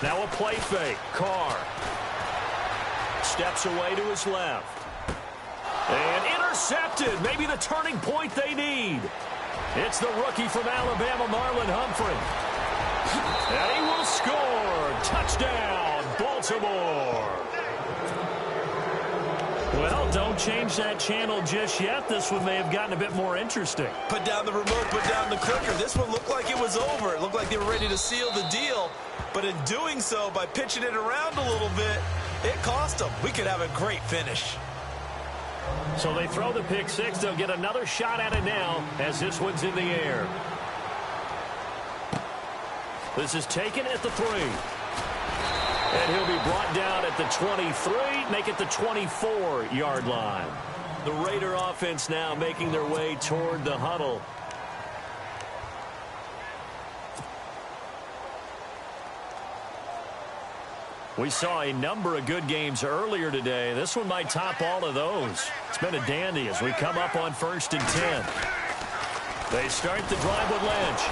Now a play fake. Carr steps away to his left. And intercepted. Maybe the turning point they need. It's the rookie from Alabama, Marlon Humphrey. And he will score. Touchdown, Baltimore. Well, don't change that channel just yet. This one may have gotten a bit more interesting. Put down the remote, put down the clicker. This one looked like it was over. It looked like they were ready to seal the deal. But in doing so, by pitching it around a little bit, it cost them. We could have a great finish. So they throw the pick six. They'll get another shot at it now as this one's in the air. This is taken at the 3. And he'll be brought down at the 23, make it the 24-yard line. The Raider offense now making their way toward the huddle. We saw a number of good games earlier today. This one might top all of those. It's been a dandy as we come up on 1st and 10. They start the drive with Lynch.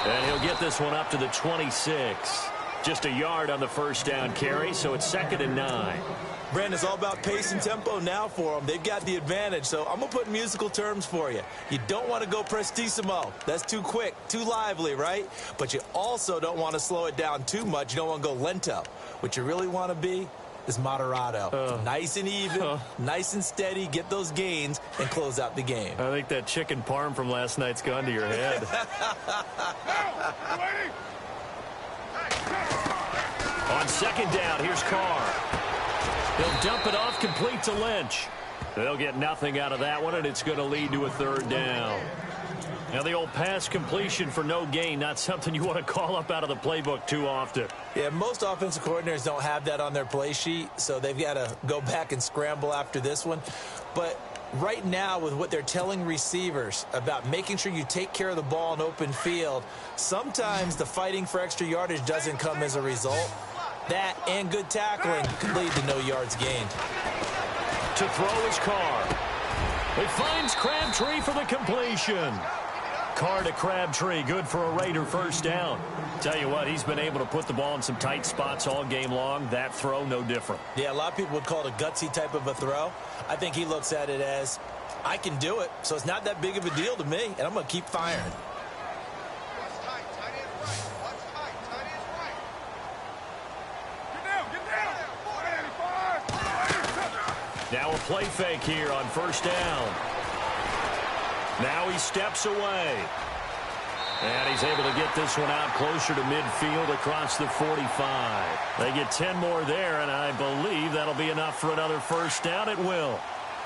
And he'll get this one up to the 26. Just a yard on the first down carry, so it's 2nd and 9. Brandon, it's all about pace and tempo now for them. They've got the advantage, so I'm going to put musical terms for you. You don't want to go prestissimo. That's too quick, too lively, right? But you also don't want to slow it down too much. You don't want to go lento. What you really want to be is moderato. Nice and even, nice and steady, get those gains, and close out the game. I think that chicken parm from last night's gone to your head. On 2nd down, here's Carr. He'll dump it off complete to Lynch. They'll get nothing out of that one, and it's going to lead to a 3rd down. Now, the old pass completion for no gain, not something you want to call up out of the playbook too often. Yeah, most offensive coordinators don't have that on their play sheet, so they've got to go back and scramble after this one. But right now, with what they're telling receivers about making sure you take care of the ball in open field, sometimes the fighting for extra yardage doesn't come as a result. That and good tackling could lead to no yards gained. To throw is Carr. He finds Crabtree for the completion. Carr to Crabtree, good for a Raider first down. Tell you what, he's been able to put the ball in some tight spots all game long. That throw, no different. Yeah, a lot of people would call it a gutsy type of a throw. I think he looks at it as, I can do it, so it's not that big of a deal to me, and I'm going to keep firing. Now a play fake here on 1st down. Now he steps away. And he's able to get this one out closer to midfield across the 45. They get 10 more there, and I believe that'll be enough for another first down. It will.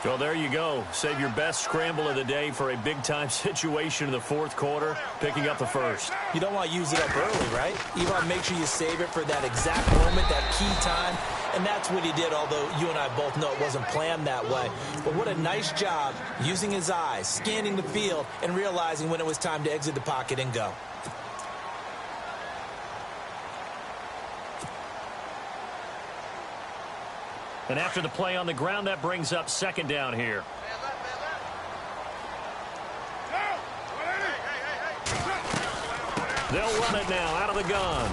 So there you go. Save your best scramble of the day for a big-time situation in the 4th quarter, picking up the first. You don't want to use it up early, right? You want to make sure you save it for that exact moment, that key time. And that's what he did, although you and I both know it wasn't planned that way. But what a nice job using his eyes, scanning the field, and realizing when it was time to exit the pocket and go. And after the play on the ground, that brings up 2nd down here. They'll run it now out of the gun.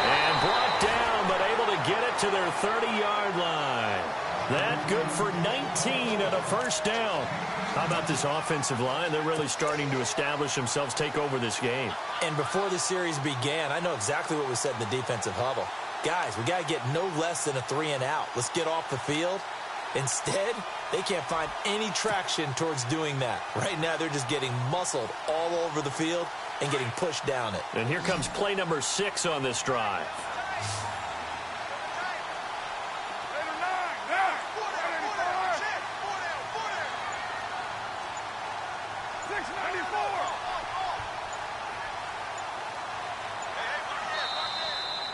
And brought down, but able to get it to their 30-yard line. That good for 19 and a first down. How about this offensive line? They're really starting to establish themselves, take over this game. And before the series began, I know exactly what was said in the defensive huddle. Guys, we got to get no less than a 3-and-out. Let's get off the field. Instead, they can't find any traction towards doing that. Right now, they're just getting muscled all over the field and getting pushed down it. And here comes play number 6 on this drive.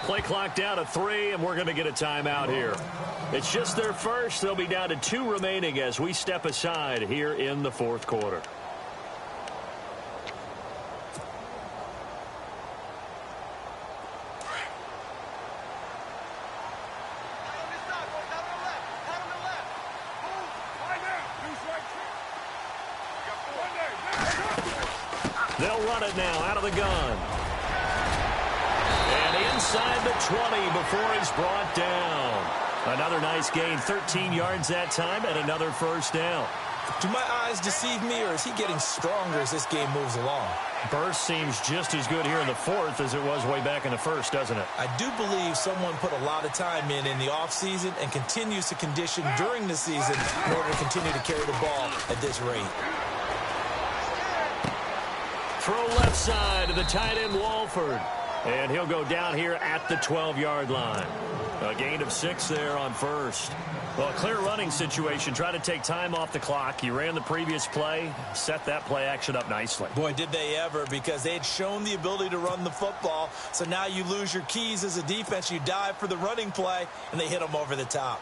Play clock down to 3, and we're going to get a timeout here. It's just their first. They'll be down to 2 remaining as we step aside here in the 4th quarter. They'll run it now out of the gun. And inside the 20 before he's brought down. Another nice gain, 13 yards that time, and another first down. Do my eyes deceive me, or is he getting stronger as this game moves along? Burst seems just as good here in the 4th as it was way back in the 1st, doesn't it? I do believe someone put a lot of time in the offseason and continues to condition during the season in order to continue to carry the ball at this rate. Throw left side to the tight end, Walford. And he'll go down here at the 12-yard line. A gain of 6 there on first. Well, a clear running situation. Try to take time off the clock. He ran the previous play, set that play action up nicely. Boy, did they ever, because they had shown the ability to run the football. So now you lose your keys as a defense. You dive for the running play, and they hit them over the top.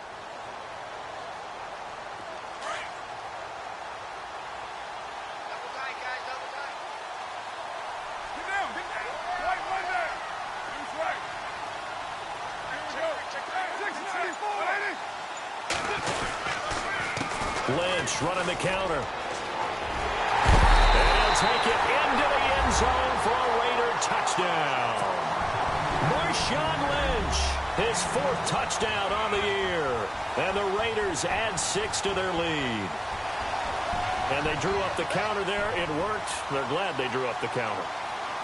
Get down. Right there. Loose right. Lynch running the counter. And he'll take it into the end zone for a Raider touchdown. Marshawn Lynch, his 4th touchdown on the year. And the Raiders add 6 to their lead. And they drew up the counter there. It worked. They're glad they drew up the counter.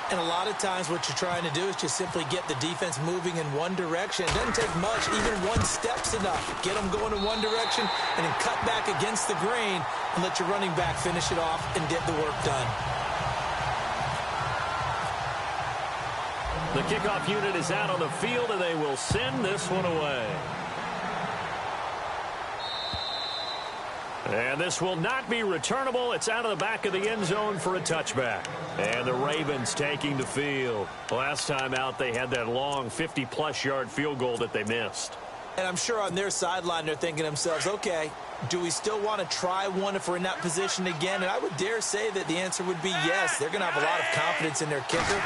And a lot of times what you're trying to do is just simply get the defense moving in one direction. It doesn't take much. Even one step's enough. Get them going in one direction and then cut back against the grain and let your running back finish it off and get the work done. The kickoff unit is out on the field, and they will send this one away. And this will not be returnable. It's out of the back of the end zone for a touchback. And the Ravens taking the field. Last time out, they had that long 50-plus yard field goal that they missed. And I'm sure on their sideline, they're thinking to themselves, okay, do we still want to try one if we're in that position again? And I would dare say that the answer would be yes. They're going to have a lot of confidence in their kicker.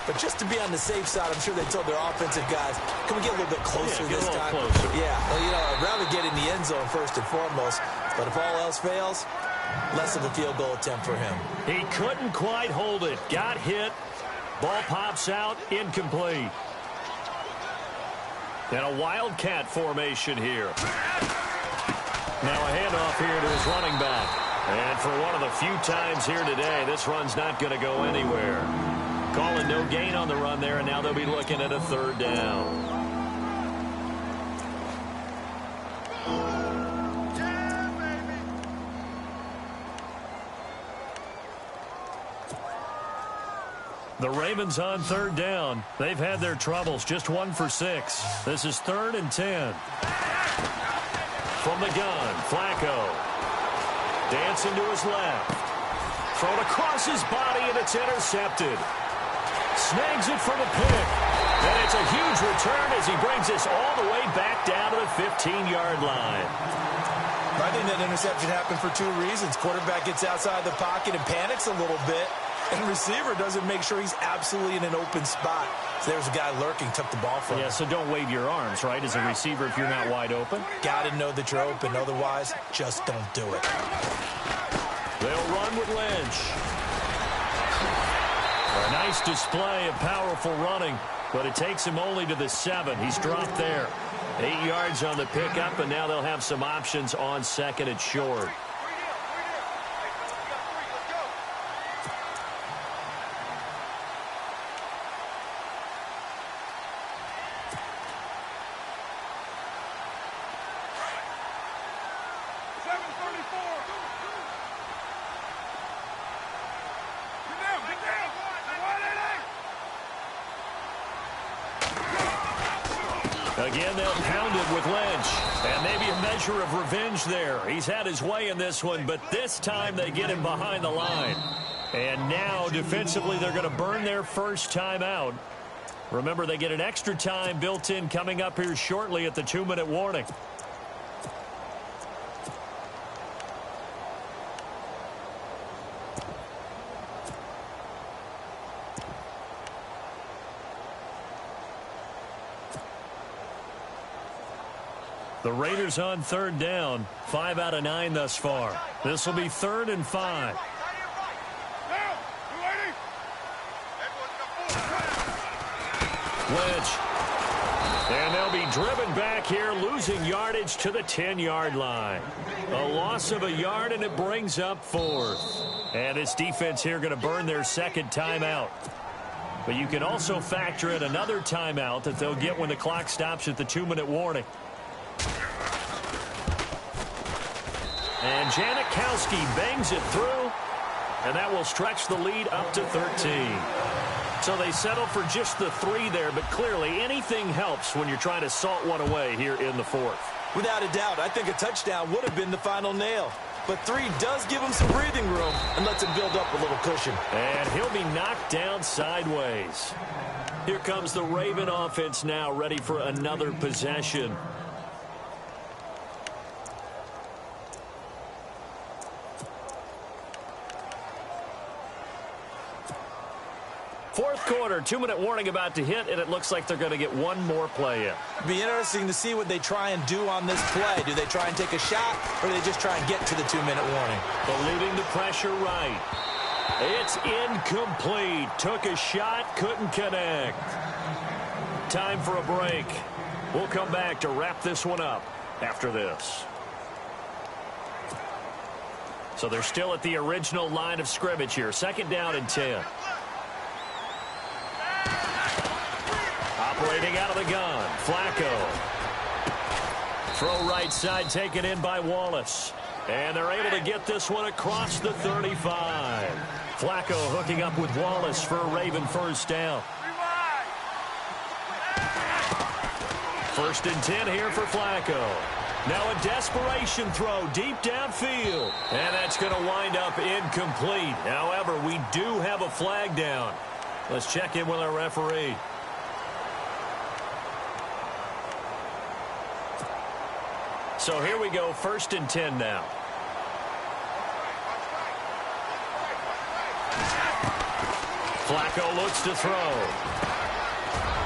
But just to be on the safe side, I'm sure they told their offensive guys, can we get a little bit closer this time? Closer. Yeah, well, you know, I'd rather get in the end zone first and foremost. But if all else fails, less of a field goal attempt for him. He couldn't quite hold it. Got hit. Ball pops out. Incomplete. And a wildcat formation here. Now a handoff here to his running back. And for one of the few times here today, this run's not going to go anywhere. Calling no gain on the run there, and now they'll be looking at a 3rd down. The Ravens on 3rd down. They've had their troubles. Just 1 for 6. This is 3rd and 10. From the gun, Flacco. Dancing to his left. Thrown across his body, and it's intercepted. Snags it for the pick. And it's a huge return as he brings us all the way back down to the 15-yard line. I think that interception happened for 2 reasons. Quarterback gets outside the pocket and panics a little bit. And receiver doesn't make sure he's absolutely in an open spot. So there's a guy lurking, took the ball from him. Yeah, so don't wave your arms, right, as a receiver if you're not wide open. Got to know that you're open. Otherwise, just don't do it. They'll run with Lynch. A nice display of powerful running, but it takes him only to the 7. He's dropped there. 8 yards on the pickup, and now they'll have some options on 2nd and short. Again, they'll pound it with Lynch. And maybe a measure of revenge there. He's had his way in this one, but this time they get him behind the line. And now, defensively, they're going to burn their first time out. Remember, they get an extra time built in coming up here shortly at the 2-minute warning. The Raiders on 3rd down, 5 out of 9 thus far. This will be 3rd and 5. Lynch. And they'll be driven back here, losing yardage to the 10-yard line. A loss of a yard, and it brings up 4th. And this defense here going to burn their 2nd timeout. But you can also factor in another timeout that they'll get when the clock stops at the 2-minute warning. And Janikowski bangs it through, and that will stretch the lead up to 13. So they settle for just the 3 there, but clearly anything helps when you're trying to salt one away here in the 4th. Without a doubt, I think a touchdown would have been the final nail. But 3 does give him some breathing room and lets him build up a little cushion. And he'll be knocked down sideways. Here comes the Raven offense now, ready for another possession. Fourth quarter, 2-minute warning about to hit, and it looks like they're going to get one more play in. Be interesting to see what they try and do on this play. Do they try and take a shot, or do they just try and get to the 2-minute warning? Believing the pressure right. It's incomplete. Took a shot, couldn't connect. Time for a break. We'll come back to wrap this one up after this. So they're still at the original line of scrimmage here. 2nd down and 10. Operating out of the gun, Flacco. Throw right side taken in by Wallace. And they're able to get this one across the 35. Flacco hooking up with Wallace for a Raven first down. 1st and 10 here for Flacco. Now a desperation throw deep downfield. And that's going to wind up incomplete. However, we do have a flag down. Let's check in with our referee. So here we go, 1st and 10 now. Flacco looks to throw.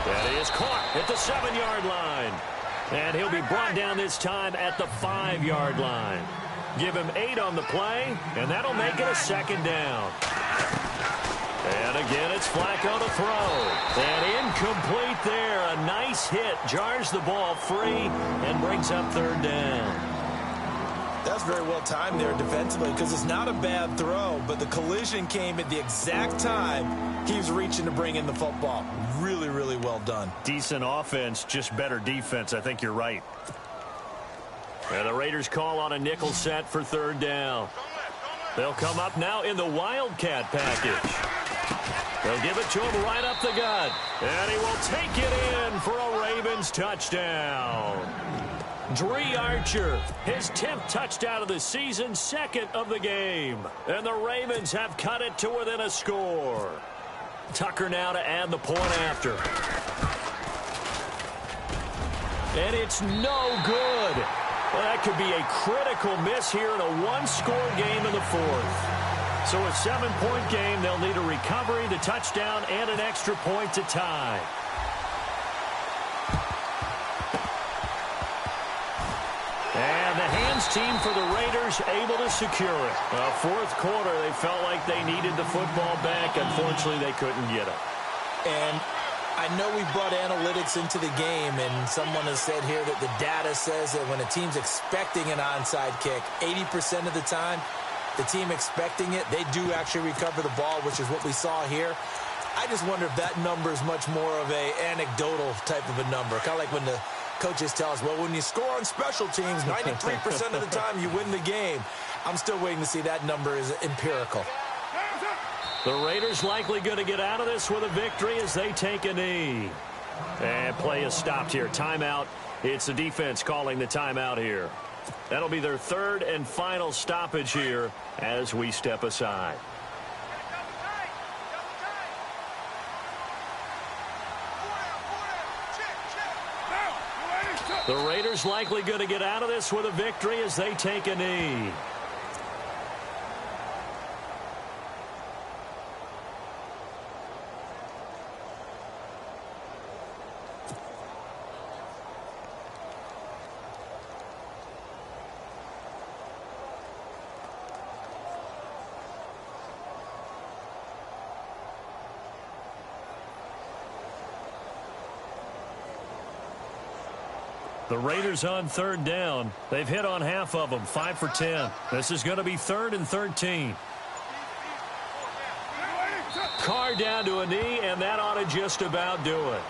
That is caught at the 7-yard line. And he'll be brought down this time at the 5-yard line. Give him 8 on the play, and that'll make it a 2nd down. And again, it's Flacco to throw. And incomplete there. A nice hit. Jars the ball free and brings up 3rd down. That's very well timed there defensively because it's not a bad throw, but the collision came at the exact time he was reaching to bring in the football. Really, really well done. Decent offense, just better defense. I think you're right. And the Raiders call on a nickel set for 3rd down. They'll come up now in the Wildcat package. They'll give it to him right up the gut. And he will take it in for a Ravens touchdown. Dree Archer, his 10th touchdown of the season, 2nd of the game. And the Ravens have cut it to within a score. Tucker now to add the point after. And it's no good. Well, that could be a critical miss here in a one-score game in the 4th. So a 7-point game, they'll need a recovery, the touchdown, and an extra point to tie. And the hands team for the Raiders able to secure it. 4th quarter, they felt like they needed the football back. Unfortunately, they couldn't get it. And I know we brought analytics into the game, and someone has said here that the data says that when a team's expecting an onside kick, 80% of the time, the team expecting it, they do actually recover the ball, which is what we saw here. I just wonder if that number is much more of a anecdotal type of a number. Kind of like when the coaches tell us, well, when you score on special teams, 93% of the time you win the game. I'm still waiting to see that number is empirical. The Raiders likely going to get out of this with a victory as they take a knee. And play is stopped here. Timeout. It's the defense calling the timeout here. That'll be their 3rd and final stoppage here as we step aside. The Raiders likely going to get out of this with a victory as they take a knee. The Raiders on 3rd down. They've hit on half of them, 5 for 10. This is going to be 3rd and 13. Carr down to a knee, and that ought to just about do it.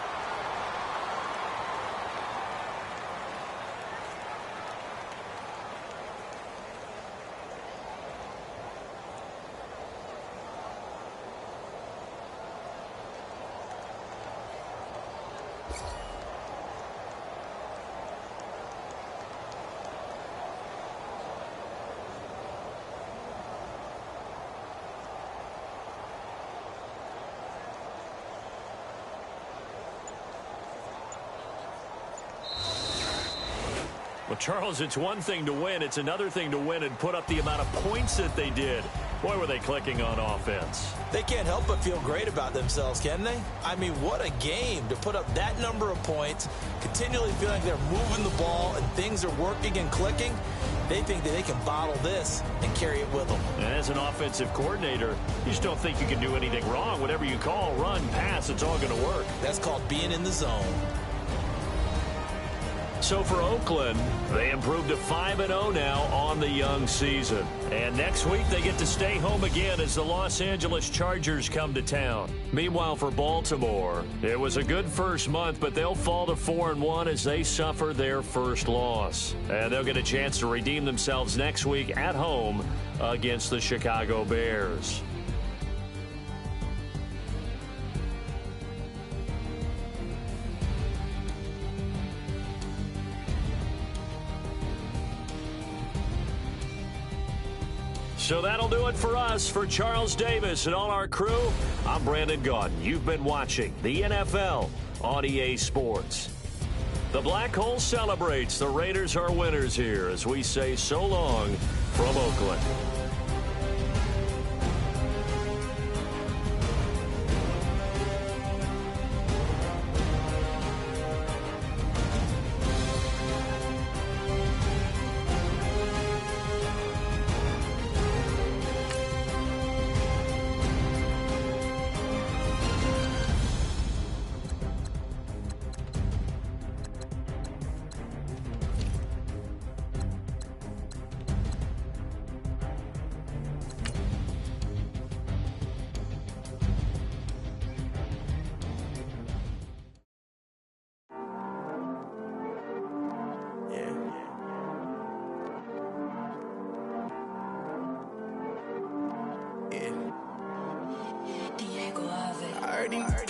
Well, Charles, it's one thing to win. It's another thing to win and put up the amount of points that they did. Boy, were they clicking on offense. They can't help but feel great about themselves, can they? I mean, what a game to put up that number of points, continually feeling like they're moving the ball and things are working and clicking. They think that they can bottle this and carry it with them. And as an offensive coordinator, you just don't think you can do anything wrong. Whatever you call, run, pass, it's all going to work. That's called being in the zone. So for Oakland, they improved to 5-0 now on the young season. And next week, they get to stay home again as the Los Angeles Chargers come to town. Meanwhile, for Baltimore, it was a good first month, but they'll fall to 4-1 as they suffer their first loss. And they'll get a chance to redeem themselves next week at home against the Chicago Bears. So that'll do it for us. For Charles Davis and all our crew, I'm Brandon Gaudin. You've been watching the NFL on EA Sports. The Black Hole celebrates. The Raiders are winners here as we say so long from Oakland.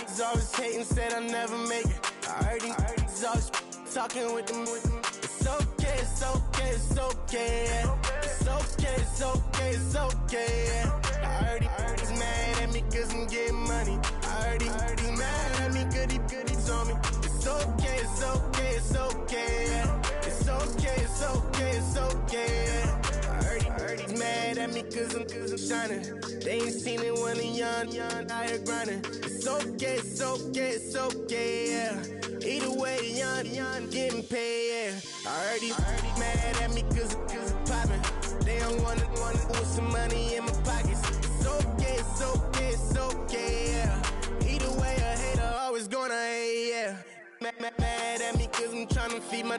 He's always hating, said I'll never make it. I heard he's always talking with them. It's okay, it's okay, it's okay. It's okay, it's okay, it's okay. I heard he's mad at me cause I'm getting money. I heard he's mad at me cause he's on me. It's okay, it's okay, it's okay. It's okay, it's okay, it's okay. I heard he's mad at me cause I'm shining. They ain't seen it when I'm young, out here grinding. It's okay, it's okay, it's okay, yeah. Either way, young, getting paid, yeah. I heard he's mad at me cause I'm poppin'. They don't want with some money in my pockets. It's okay, it's okay, it's okay, yeah. Either way, a hater always gonna hate, yeah. Mad at me cause I'm tryna feed my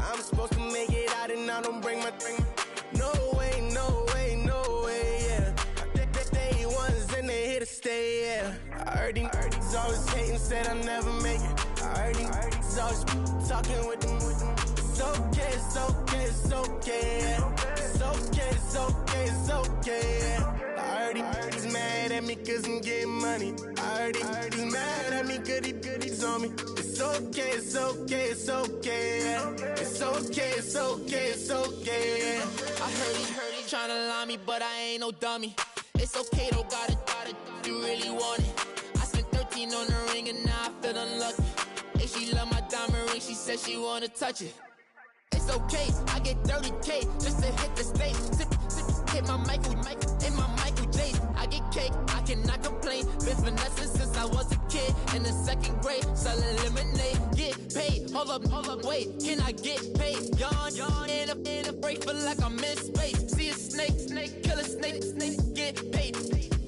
I'm supposed to make it out and I don't bring my No way, no way, no way, yeah. Day ones and they here to stay, yeah. I heard he's always hating, said I'll never make it. I heard he's always talking with them. It's okay, it's okay, it's okay, yeah. It's okay, it's okay, it's okay, yeah. I heard he's mad at me cause I'm getting money. I heard he's mad at me cause he's on me. It's okay, it's okay, it's okay, yeah. It's okay, it's okay, it's okay, yeah. I heard he tryna lie me, but I ain't no dummy. It's okay, though, got it, you really want it. I spent 13 on the ring and now I feel unlucky. Hey, she love my diamond ring, she said she wanna touch it. It's okay, I get 30K just to hit the stage. Hit my Michael, in my Michael J. I get cake, I cannot complain. Been finessing since I was a kid. In the second grade, selling lemonade. Get paid, hold up, wait, can I get paid? Yawn, in a break, feel like I'm in space. See a snake, kill a snake, get paid.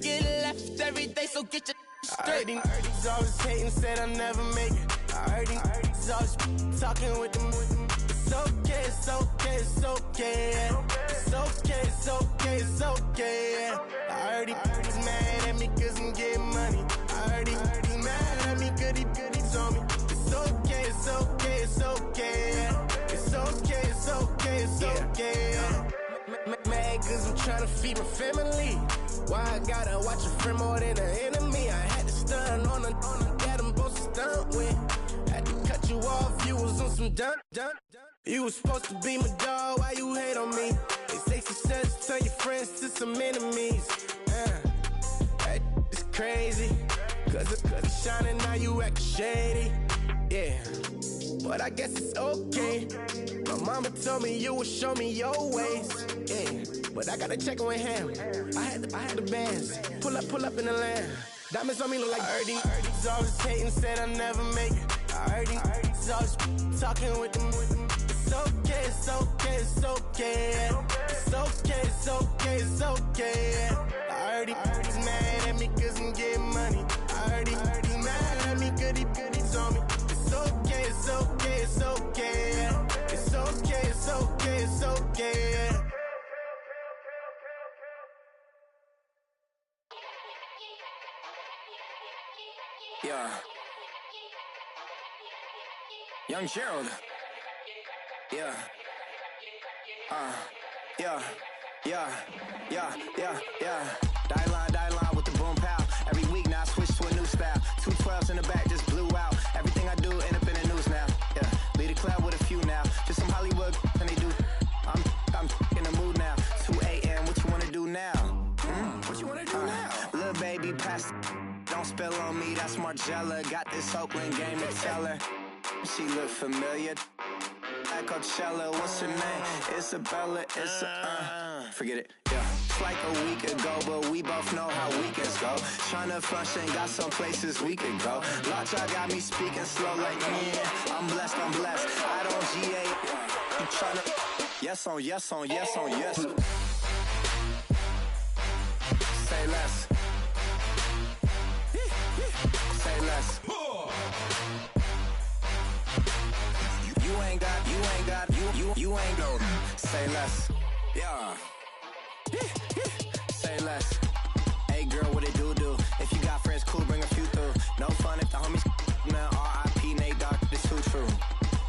Get left every day, so get your straight. I heard he's always hating, said I'll never make it. I heard he's always talking with them. It's okay, it's okay, it's okay, yeah. It's okay, it's okay, it's okay, yeah. I heard he's mad at me cause I'm getting money. I heard he's mad at me cause he's on me. It's okay, it's okay, it's okay, yeah. It's okay, it's okay, it's okay, yeah. Mad cause I'm tryna feed my family. Why I gotta watch a friend more than an enemy? I had to stun on the that I'm supposed to stunt with. Had to cut you off, you was on some dun. You was supposed to be my dog, why you hate on me? They say success, turn your friends to some enemies. That is crazy. Cause it's shining, now you acting shady. Yeah, but I guess it's okay. My mama told me you would show me your ways. Yeah, but I gotta check with him. I had the bands. Pull up in the land. Diamonds on me look like Ernie. He's always hating, said I'll never make it. I heard he's always talking with them. It's okay, it's okay, it's okay. It's okay, it's okay, it's okay. I heard he's mad at me cause I'm getting money. I heard he's mad at me cause he's on me. It's okay, it's okay, it's okay. It's okay, it's okay, it's okay. Yeah. Young Gerald. Yeah. Yeah. Die line with the boom pow. Every week now I switch to a new style. 212s in the back just blew out. Everything I do end up in the news now. Yeah. Lead a club with a few now. Just some Hollywood and they do. I'm in the mood now. 2 a.m. What you wanna do now? What you wanna do now? Little baby pass. Don't spill on me. That's Margella. Got this Oakland game to tell her. She look familiar. Like Coachella, what's her name? Isabella, forget it, yeah. It's like a week ago, but we both know how weekends go. Tryna function, got some places we could go. Lockjaw got me speaking slow like, yeah, I'm blessed. I don't GA, you tryna, yes on yes. Say less. Say less. You ain't got, say less. Yeah. Say less. Hey girl, what it do? If you got friends, cool, bring a few through. No fun if the homies, man, R.I.P. Nate Dogg, this too true.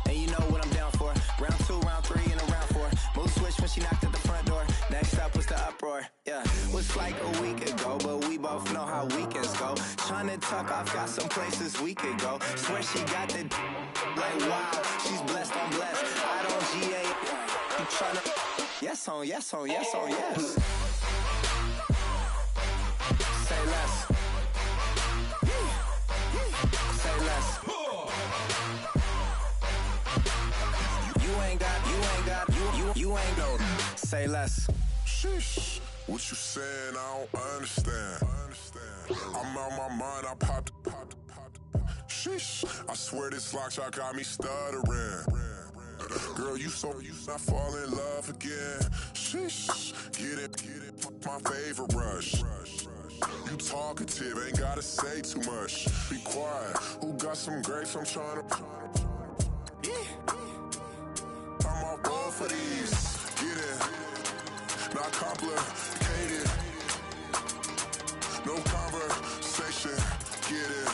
And you know what I'm down for. Round 2, round 3, and a round 4. Mood switch when she knocked at the front door. Next up was the uproar. Yeah, was like a week ago, but we both know how weekends go. Tryna tuck off, got some places we could go. Swear she got the like wow, she's blessed, I'm blessed. I don't GA. You tryna yes on yes. Say less. Say less. You ain't got, you ain't got. Say less. Sheesh, what you saying? I don't understand. I'm out my mind, I popped. Sheesh, I swear this lock shot got me stuttering. Girl, you not fall in love again. Sheesh, get it, my favorite rush. You talkative, ain't gotta say too much. Be quiet, who got some grapes? I'm tryna. I'm off both of these. Get it, not complicated. No conversation, get it.